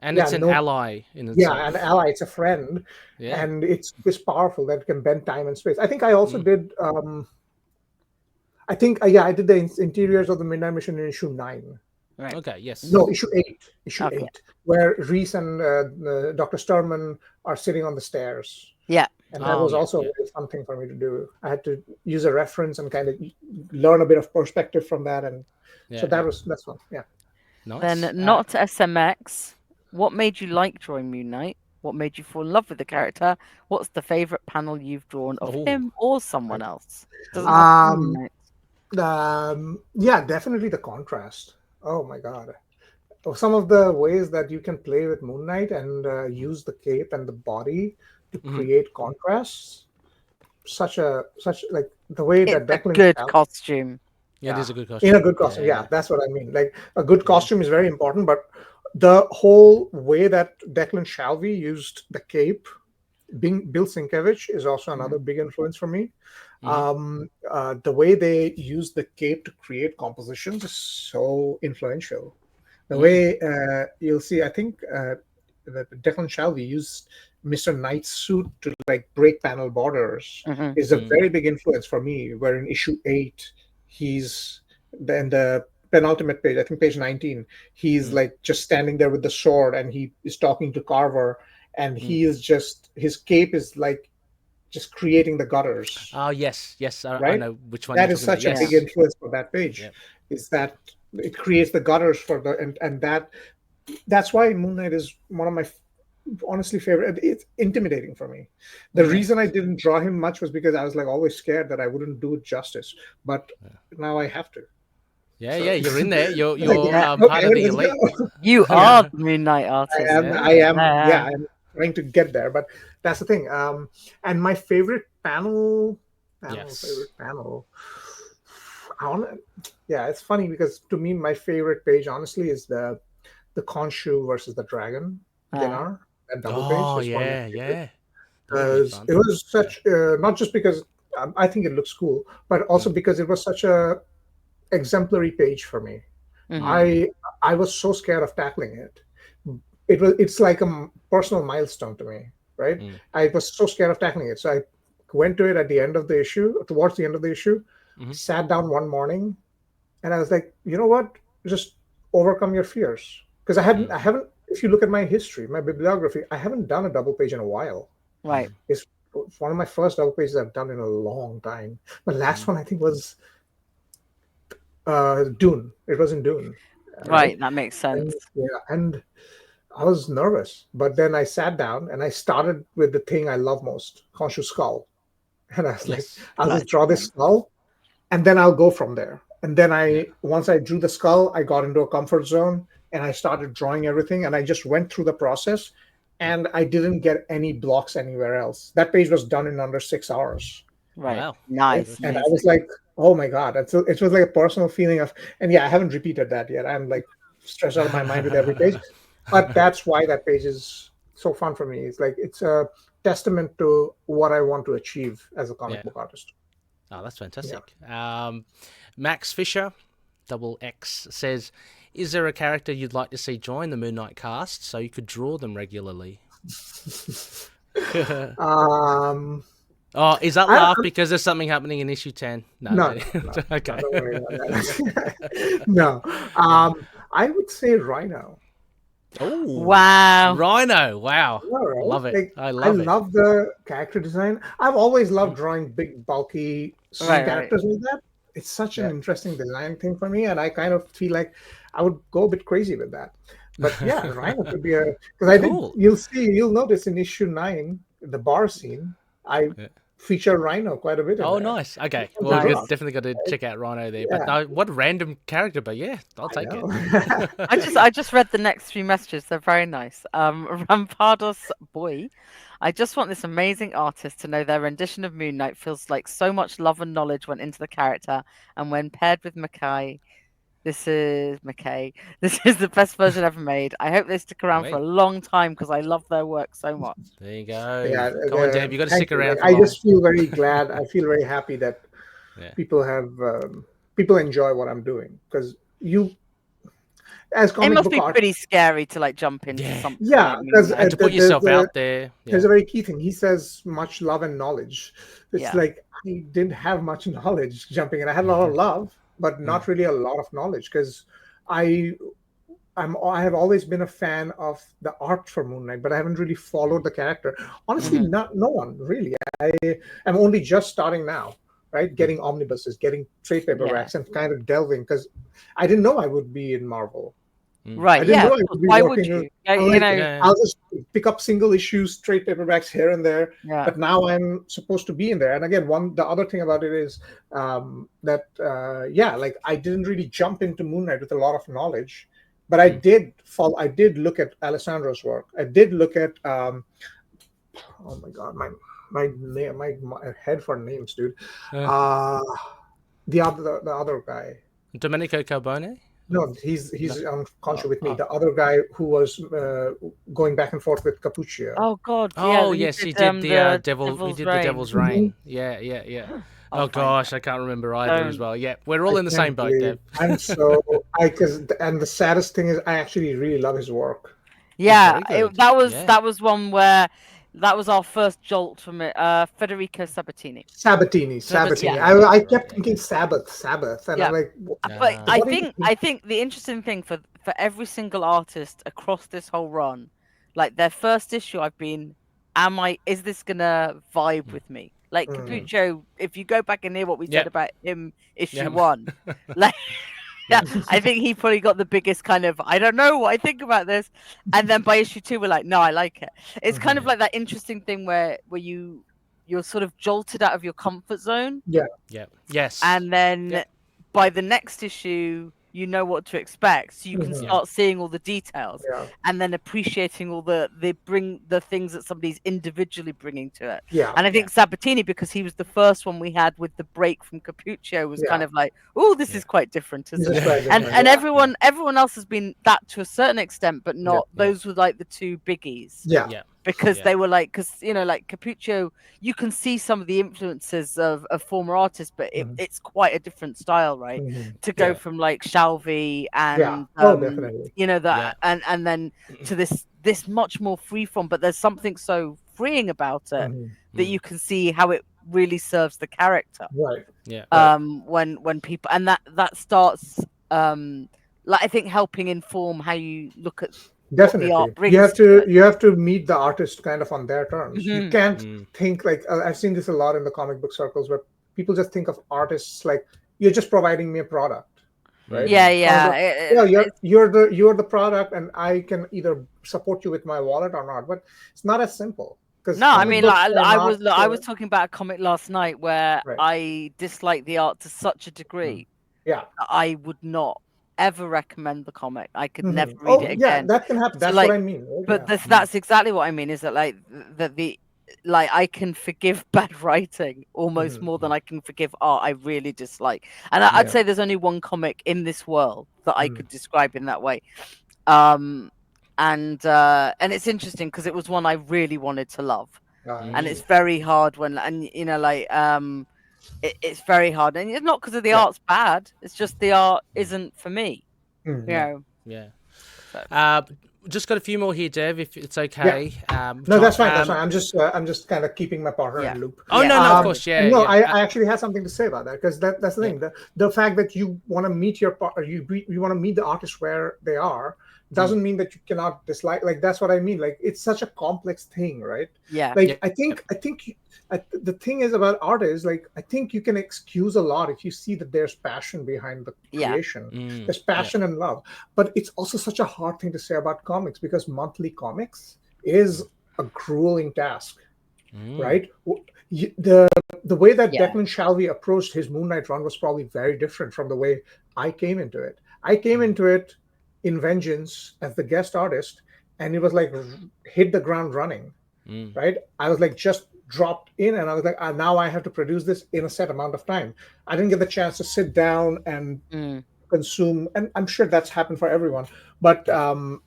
And it's an ally in itself. Yeah, an ally. It's a friend, and it's powerful that it can bend time and space. I think I also did. I did the interiors of the Midnight Mission in issue 9. Right. Okay. Yes. No, issue 8. Issue 8, where Reese and Dr. Sturman are sitting on the stairs. Yeah. And that was also a very fun thing for me to do. I had to use a reference and kind of learn a bit of perspective from that, and so that's fun. Yeah. Nice. Then not SMX. What made you like drawing Moon Knight? What made you fall in love with the character? What's the favorite panel you've drawn of him or someone else? Definitely the contrast. Oh my god. Some of the ways that you can play with Moon Knight and use the cape and the body to create contrasts. Such like the way that Declan good costume. Yeah, it is a good costume. In a good costume, that's what I mean. Like a good costume is very important, but the whole way that Declan Shalvey used the cape, Bill Sienkiewicz is also another big influence for me. The way they use the cape to create compositions is so influential. The way you'll see, I think that Declan Shalvey used Mr. Knight's suit to like break panel borders is a very big influence for me. Where in issue 8, he's then the penultimate page, I think page 19, he's like just standing there with the sword and he is talking to Carver, and he is just, his cape is like just creating the gutters. Oh yes, right? I know which one. That is such a big influence for that page. Is that it creates the gutters for the and that's why Moon Knight is one of my honestly favorite. It's intimidating for me. The reason I didn't draw him much was because I was like always scared that I wouldn't do it justice, but now I have to. You're in there. You're part of the elite. You are the Moon Knight artist. I am. I'm trying to get there, but that's the thing. And my favorite panel. Yeah, it's funny because to me, my favorite page, honestly, is the Khonshu versus the Dragon Dinar. That double page Oh is one of my yeah, favorite. yeah. That would be Because fun. it was such not just because I think it looks cool, but also because it was such a exemplary page for me. I was so scared of tackling it. It's like a personal milestone to me, right? I was so scared of tackling it, so I went to it at the end of the issue, towards the end of the issue, sat down one morning, and I was like, you know what, just overcome your fears, because I haven't. If you look at my history, my bibliography, I haven't done a double page in a while. Right. It's one of my first double pages I've done in a long time. My last one, I think, was Dune. It was in Dune. Right, that makes sense. And I was nervous, but then I sat down and I started with the thing I love most, Khonshu skull. And I was like, I'll just draw this skull, and then I'll go from there. And then once I drew the skull, I got into a comfort zone and I started drawing everything, and I just went through the process, and I didn't get any blocks anywhere else. That page was done in under 6 hours. Right. Wow. Nice. And I was like, oh my God. It was like a personal feeling of, and yeah, I haven't repeated that yet. I'm like stressed out of my mind with every page. But that's why that page is so fun for me. It's like, it's a testament to what I want to achieve as a comic book artist. Oh, that's fantastic. Max Fisher, double X, says, is there a character you'd like to see join the Moon Knight cast so you could draw them regularly? Oh, is that laugh because there's something happening in issue 10? No. Okay. Don't worry about that. No. I would say Rhino. Oh, wow. Rhino. Wow. Right? Love it. Like, I I love it. love the character design. I've always loved drawing big, bulky characters like that. It's such an interesting design thing for me, and I kind of feel like I would go a bit crazy with that. But yeah, Rhino could be you'll notice in issue 9, the bar scene, I feature Rhino quite a bit. Oh, nice. Okay. Well, we've definitely got to check out Rhino there. But no, what a random character, but yeah, I'll take it. I just read the next 3 messages. They're very nice. Rampardos boy, I just want this amazing artist to know their rendition of Moon Knight feels like so much love and knowledge went into the character, and when paired with McKay, this is the best version ever made. I hope they stick around for a long time because I love their work so much. There you go. Yeah, come on, Deb. You got to stick around. I just feel very glad. I feel very happy that people enjoy what I'm doing, because as comic it must book be art, pretty scary to like jump into something. Yeah, because and to put yourself out there. There's a very key thing. He says much love and knowledge. It's like I didn't have much knowledge jumping in. I had a lot of love, but not really a lot of knowledge, because I have always been a fan of the art for Moon Knight, but I haven't really followed the character. Honestly, no one really. I am only just starting now, right? Getting omnibuses, getting trade paperbacks, and kind of delving, because I didn't know I would be in Marvel. Right. I didn't know I would be Why working would you? I'll just pick up single issues, trade paperbacks here and there. Yeah. But now I'm supposed to be in there. And again, the other thing about it is that like I didn't really jump into Moon Knight with a lot of knowledge, but I did look at Alessandro's work. I did look at oh my God, my head for names, dude. The other guy, Domenico Carbone. No, he's on Khonshu with me. The other guy who was going back and forth with Capuccio. Oh God! Oh yes, he did the devil. He did the Devil's Reign. Yeah. Oh gosh, I can't remember either as well. Yeah, we're all in the same boat, Dev. And and the saddest thing is, I actually really love his work. Yeah, that was one where that was our first jolt from it. Federico Sabatini. I kept thinking Sabbath, and I'm like, but I think the interesting thing for every single artist across this whole run, like their first issue, I've been, is this gonna vibe with me? Like Capuccio, if you go back and hear what we said about him issue 1, like. Yeah, I think he probably got the biggest kind of, I don't know what I think about this. And then by issue 2, we're like, no, I like it. It's kind of like that interesting thing where you're sort of jolted out of your comfort zone. Yeah. Yes. And then by the next issue, you know what to expect, so you can start seeing all the details and then appreciating all the things that somebody's individually bringing to it. And I think Sabatini, because he was the first one we had with the break from Capuccio, was kind of like, oh, this is quite different, isn't it? And everyone else has been that to a certain extent, but not those were like the two biggies. Because they were like, because like Capuccio, you can see some of the influences of former artists, but it's quite a different style, right? To go from like Shalvey and definitely. And then to this much more freeform, but there's something so freeing about it that you can see how it really serves the character. When people, and that starts like I think helping inform how you look at. Definitely, you have to meet the artist kind of on their terms. You can't think like I've seen this a lot in the comic book circles where people just think of artists like you're just providing me a product, right? You're the product, and I can either support you with my wallet or not. But it's not as simple. No, I mean, like, I was talking about a comic last night where I disliked the art to such a degree. That I would not ever recommend the comic. I could never read it again. That can happen. That's what I mean. Right? But that's exactly what I mean. Is that like I can forgive bad writing almost more than I can forgive art I really dislike. And I'd say there's only one comic in this world that I could describe in that way. And it's interesting because it was one I really wanted to love, and it's very hard it's very hard, and it's not because of the art's bad. It's just the art isn't for me. Just got a few more here, Dev, if it's okay. No, that's fine. That's fine. I'm just kind of keeping my partner in loop. Oh no, of course, I actually had something to say about that because that's the thing. The fact that you want to meet your partner, you want to meet the artist where they are, doesn't mean that you cannot dislike. Like that's what I mean. Like it's such a complex thing, right? I think the thing is about art is like I think you can excuse a lot if you see that there's passion behind the creation. There's passion and love, but it's also such a hard thing to say about comics because monthly comics is a grueling task, right? The way that Declan Shalvey approached his Moon Knight run was probably very different from the way I came into it. I came into it in Vengeance as the guest artist, and it was like hit the ground running, right? I was like just dropped in, and I was like, now I have to produce this in a set amount of time. I didn't get the chance to sit down and consume, and I'm sure that's happened for everyone. But right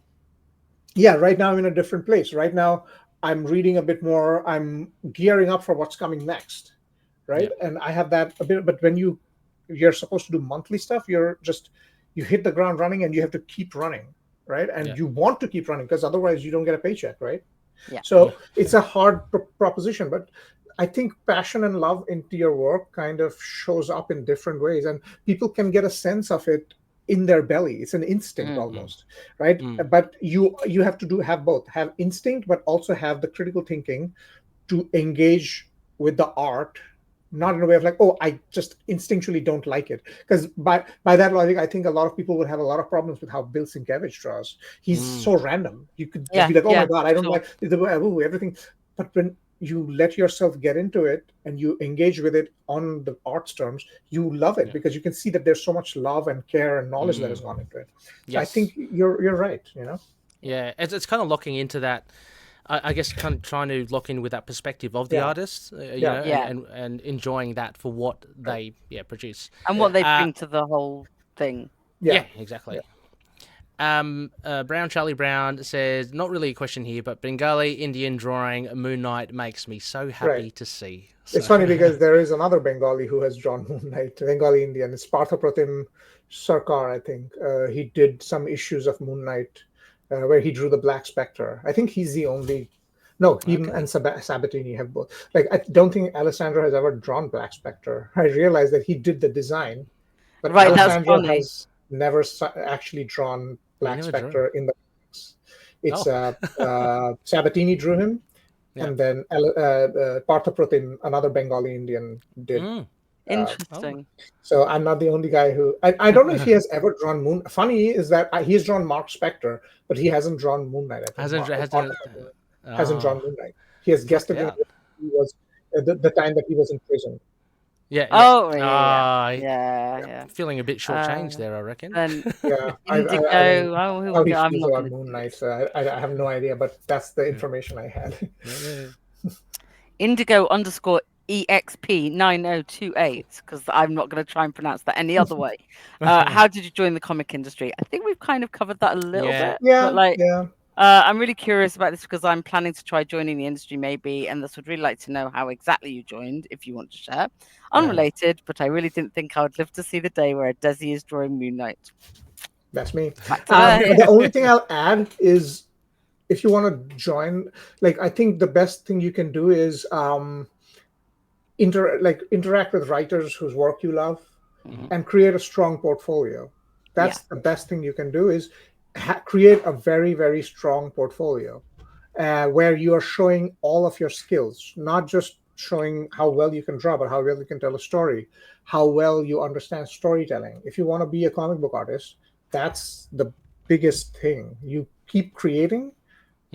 now I'm in a different place. Right now I'm reading a bit more. I'm gearing up for what's coming next, right? And I have that a bit. But when you're supposed to do monthly stuff, you hit the ground running and you have to keep running, right? And you want to keep running because otherwise you don't get a paycheck, right? So it's a hard proposition, but I think passion and love into your work kind of shows up in different ways, and people can get a sense of it in their belly. It's an instinct almost, right? But you have to have both, have instinct, but also have the critical thinking to engage with the art. Not in a way of like, oh, I just instinctually don't like it. Because by that logic, I think a lot of people would have a lot of problems with how Bill Sienkiewicz draws. He's so random. You could be like, oh my God, I don't like everything. But when you let yourself get into it and you engage with it on the art's terms, you love it because you can see that there's so much love and care and knowledge that has gone into it. So I think you're right, Yeah, it's kind of locking into that. I guess kind of trying to lock in with that perspective of the artist, and enjoying that for what they produce and what they bring to the whole thing. Yeah, exactly. Charlie Brown says, not really a question here, but Bengali Indian drawing Moon Knight makes me so happy to see. So. It's funny because there is another Bengali who has drawn Moon Knight, Bengali Indian. It's Parthapratim Sarkar, I think. He did some issues of Moon Knight. Where he drew the Black Spectre. I think he's the only. No, him and Sabatini have both. Like, I don't think Alessandro has ever drawn Black Spectre. I realized that he did the design, but Alessandro has never actually drawn Black Spectre in the comics. It's Sabatini drew him, and then Parthapratim, another Bengali Indian, did. Interesting. So I'm not the only guy who. I don't know if he has ever drawn Moon. Funny is that he's drawn Mark Spector, but he hasn't drawn Moon Knight. Hasn't drawn Moon Knight. He has guessed it. He was at the time that he was in prison. Yeah. Oh, Feeling a bit shortchanged there, I reckon. Then Yeah, Indigo. how he I'm feels not about going Moon to. Knight, so I have no idea, but that's the information I had. Indigo underscore EXP 9028, because I'm not going to try and pronounce that any other way. How did you join the comic industry? I think we've kind of covered that a little bit. Yeah, But yeah. I'm really curious about this because I'm planning to try joining the industry maybe, and this would really like to know how exactly you joined, if you want to share. Unrelated, but I really didn't think I would live to see the day where Desi is drawing Moon Knight. That's me. Back to that. The only thing I'll add is if you want to join, like I think the best thing you can do is interact with writers whose work you love and create a strong portfolio. That's the best thing you can do is create a very, very strong portfolio where you are showing all of your skills, not just showing how well you can draw, but how well you can tell a story, how well you understand storytelling. If you want to be a comic book artist, that's the biggest thing. You keep creating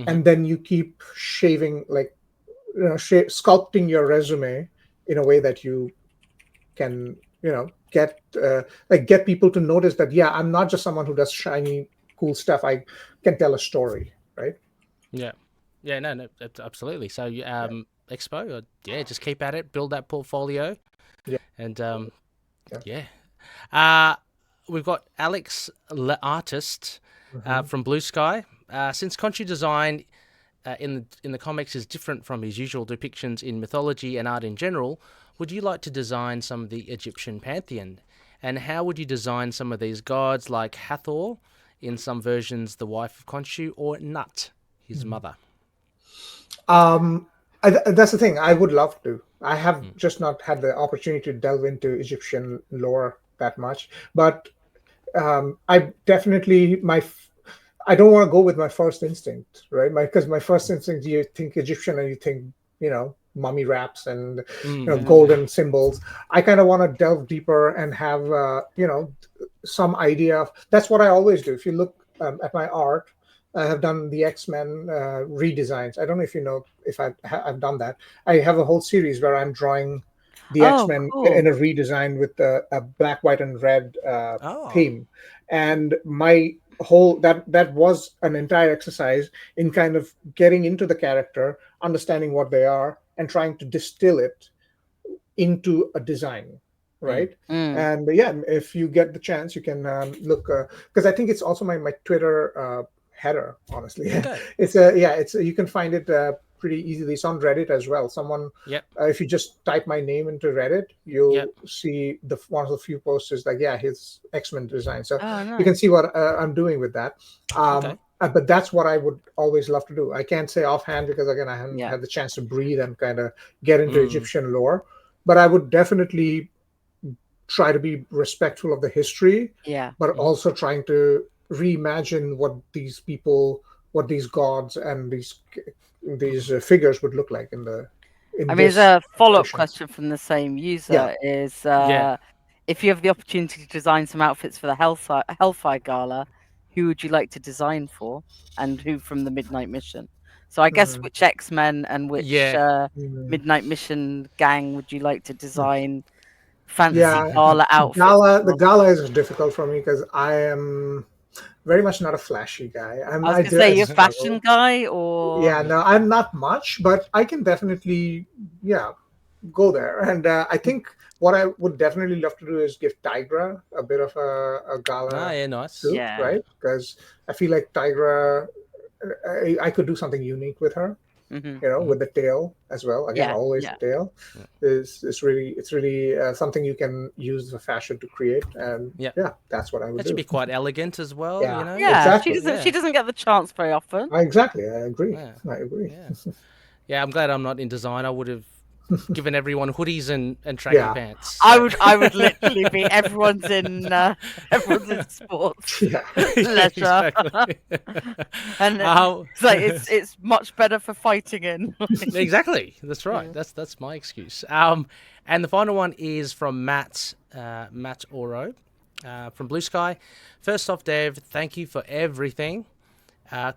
and then you keep shaving, like, sculpting your resume in a way that you can, get people to notice that, yeah, I'm not just someone who does shiny, cool stuff. I can tell a story, right? Yeah. Yeah, no, absolutely. So, Expo, just keep at it, build that portfolio. Yeah. And, we've got Alex Le Artist from Blue Sky. Since Khonshu design in the comics is different from his usual depictions in mythology and art in general, would you like to design some of the Egyptian pantheon? And how would you design some of these gods like Hathor, in some versions the wife of Khonshu, or Nut, his mother? That's the thing. I would love to. I have just not had the opportunity to delve into Egyptian lore that much. But I definitely I don't want to go with my first instinct, right? Because my first instinct, you think Egyptian and you think, mummy wraps and golden symbols. I kind of want to delve deeper and have some idea of. That's what I always do. If you look at my art, I have done the X-Men redesigns. I don't know if you know if I've done that. I have a whole series where I'm drawing the X-Men in a redesign with a black, white, and red theme. And my whole that was an entire exercise in kind of getting into the character, understanding what they are, and trying to distill it into a design. Right. And if you get the chance, you can look because I think it's also my Twitter header, honestly. Okay. It's you can find it pretty easily. It's on Reddit as well. Someone, if you just type my name into Reddit, you'll see one of the few posts is like, his X-Men design. So you can see what I'm doing with that. But that's what I would always love to do. I can't say offhand because, again, I haven't had the chance to breathe and kind of get into Egyptian lore. But I would definitely try to be respectful of the history, but also trying to reimagine what these people, what these gods and these figures would look like in there's a follow-up question from the same user is if you have the opportunity to design some outfits for the Hellfire Gala, who would you like to design for, and who from the Midnight Mission? So I guess which X-Men and which Midnight Mission gang would you like to design fancy gala outfits? The gala is difficult for me because I am very much not a flashy guy. I was going to say, you're a fashion guy, or? Yeah, no, I'm not much, but I can definitely, go there. And I think what I would definitely love to do is give Tigra a bit of a gala suit, right? Because I feel like Tigra, I could do something unique with her. With the tail as well. Again, always the tail. It's really something you can use the fashion to create, and that's what I would do. That should be quite elegant as well. Exactly. She doesn't get the chance very often. Exactly, I agree. I agree. Yeah, I'm glad I'm not in design. I would have given everyone hoodies and training pants. So. I would literally be everyone's in sports, leisure, and it's much better for fighting in. Exactly, that's right. That's my excuse. And the final one is from Matt Oro, from Blue Sky. First off, Dev, thank you for everything.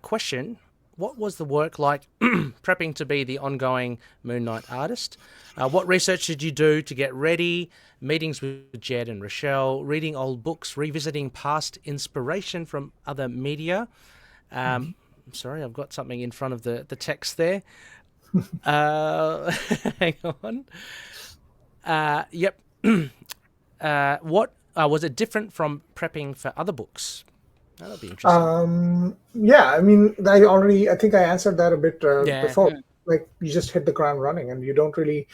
Question: what was the work like prepping to be the ongoing Moon Knight artist? What research did you do to get ready? Meetings with Jed and Rochelle, reading old books, revisiting past inspiration from other media. Sorry, I've got something in front of the text there. Hang on. Yep. What was it different from prepping for other books? That'll be interesting. Yeah, I mean, I think I answered that a bit before. Like, you just hit the ground running, and you don't really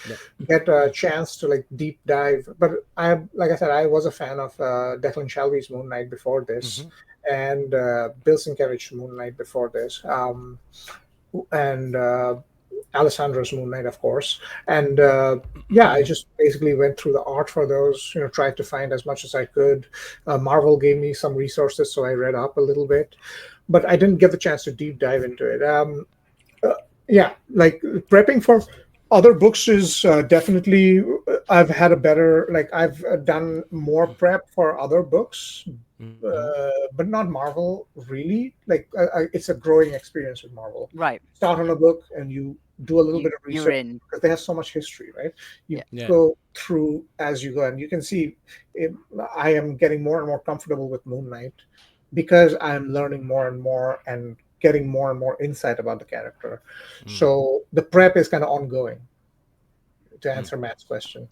get a chance to like deep dive. But like I said, I was a fan of Declan Shalvey's Moon Knight before this, and Bill Sienkiewicz's Moon Knight before this, and Alessandro's Moon Knight, of course. And I just basically went through the art for those, tried to find as much as I could. Marvel gave me some resources, so I read up a little bit, but I didn't get the chance to deep dive into it. Like prepping for other books is definitely, I've had a better, like I've done more prep for other books, but not Marvel really. Like it's a growing experience with Marvel. Right. Start on a book and you do a little bit of research because they have so much history, right? You go through as you go, and you can see I am getting more and more comfortable with Moon Knight because I'm learning more and more and getting more and more insight about the character. So the prep is kind of ongoing, to answer Matt's question.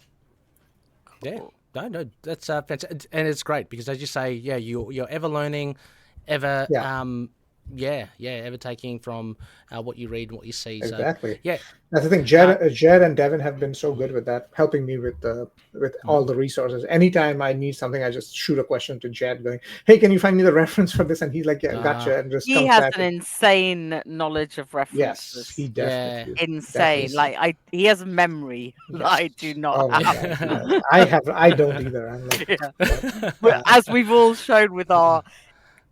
Yeah, no, that's fantastic, and it's great because, as you say, you're ever learning, ever ever taking from what you read and what you see. Exactly. So, that's the thing. Jed and Devin have been so good with that, helping me with all the resources. Anytime I need something, I just shoot a question to Jed, going, "Hey, can you find me the reference for this?" And he's like, "Yeah, gotcha." And just he has an insane knowledge of references. Yes, he definitely insane. Like he has memory that I do not have. I don't either. I'm like, but as we've all shown with our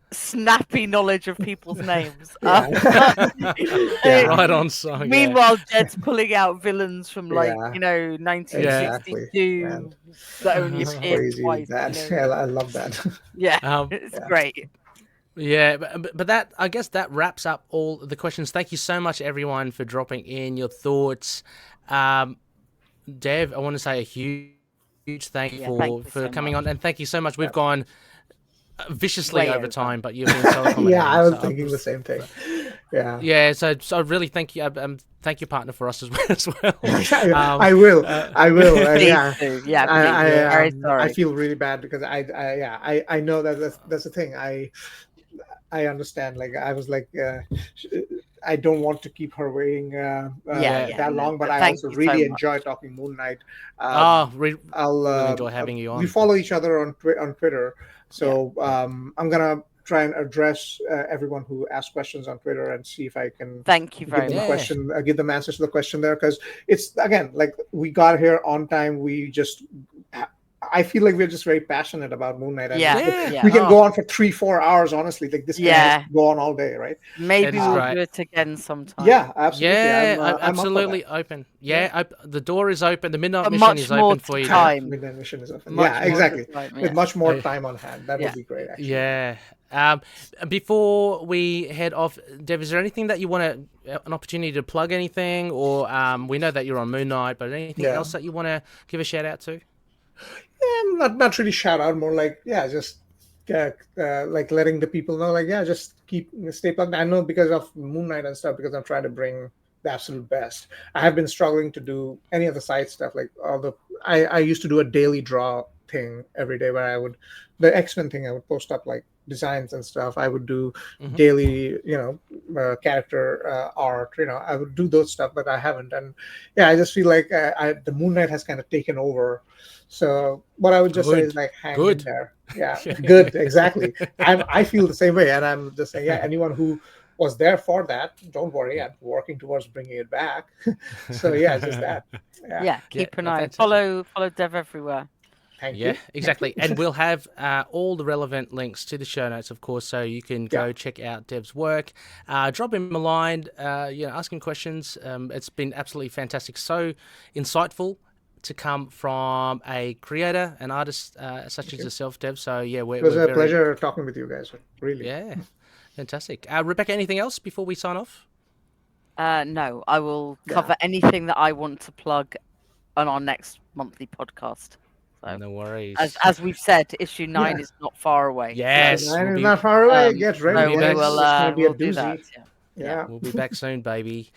snappy knowledge of people's names. Right on song. Meanwhile, Jed's pulling out villains from 1962 that only appeared twice. I love that. It's great. Yeah, but that, I guess that wraps up all the questions. Thank you so much, everyone, for dropping in your thoughts. Dev, I want to say a huge thank you for coming on, and thank you so much. We've gone viciously over time, but you've been so accommodating. I was thinking the same thing. So I really thank you. Thank your partner for us as well. I will. Very sorry. I feel really bad because I know that's the thing. I understand. Like I was like, I don't want to keep her waiting that long, but I also really enjoy talking Moon Knight. I'll really enjoy having you on. We follow each other on Twitter. So I'm gonna try and address everyone who asks questions on Twitter and see if I can give them answers to the question there, because it's, again, like, we got here on time. I feel like we're just very passionate about Moon Knight. We can go on for 3-4 hours, honestly. Like, this can go on all day, right? Maybe we'll do it again sometime. Yeah, absolutely. I'm absolutely open. The door is open. The Midnight Mission is open for you. Midnight Mission is open. Exactly. With much more time on hand. That would be great, actually. Before we head off, Dev, is there anything that you want an opportunity to plug anything? Or we know that you're on Moon Knight, but anything else that you want to give a shout out to? Not really shout out, more like just like letting the people know, like just stay plugged. I know because of Moon Knight and stuff, because I'm trying to bring the absolute best. I have been struggling to do any of the side stuff, like I used to do a daily draw thing every day where the X-Men thing, I would post up like designs and stuff. I would do daily, character art, I would do those stuff, but I haven't. And I just feel like the Moon Knight has kind of taken over. So what I would just say is, like, hang in there. Good, exactly. I feel the same way, and I'm just saying, anyone who was there for that, don't worry, I'm working towards bringing it back. So it's just that. Keep an eye. Follow Dev everywhere. Thank you. Exactly. And we'll have all the relevant links to the show notes, of course, so you can go check out Dev's work. Drop him a line, ask him questions. It's been absolutely fantastic. So insightful to come from a creator, an artist such as yourself, Dev. So, it was a pleasure talking with you guys. Really. Fantastic. Rebecca, anything else before we sign off? No, I will cover anything that I want to plug on our next monthly podcast. So, no worries. As we've said, issue 9 is not far away. Yes, issue 9 is not far away. Get ready. We'll do that. Yeah. We'll be back soon, baby.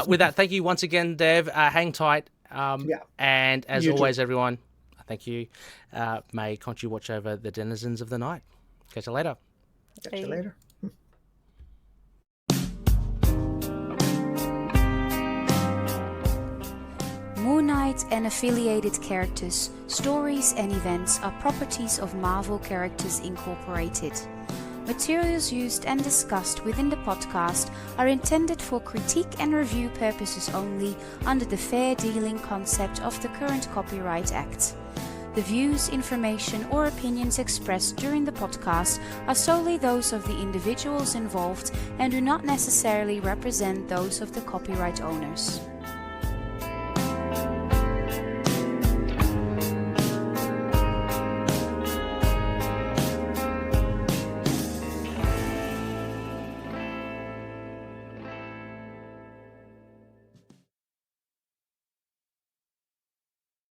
With that, thank you once again, Dev. Hang tight. And as always, everyone, thank you. May Khonshu watch over the denizens of the night. Catch you later. Catch you later. Moon Knight and affiliated characters, stories and events are properties of Marvel Characters Incorporated. Materials used and discussed within the podcast are intended for critique and review purposes only under the fair dealing concept of the current Copyright Act. The views, information or opinions expressed during the podcast are solely those of the individuals involved and do not necessarily represent those of the copyright owners.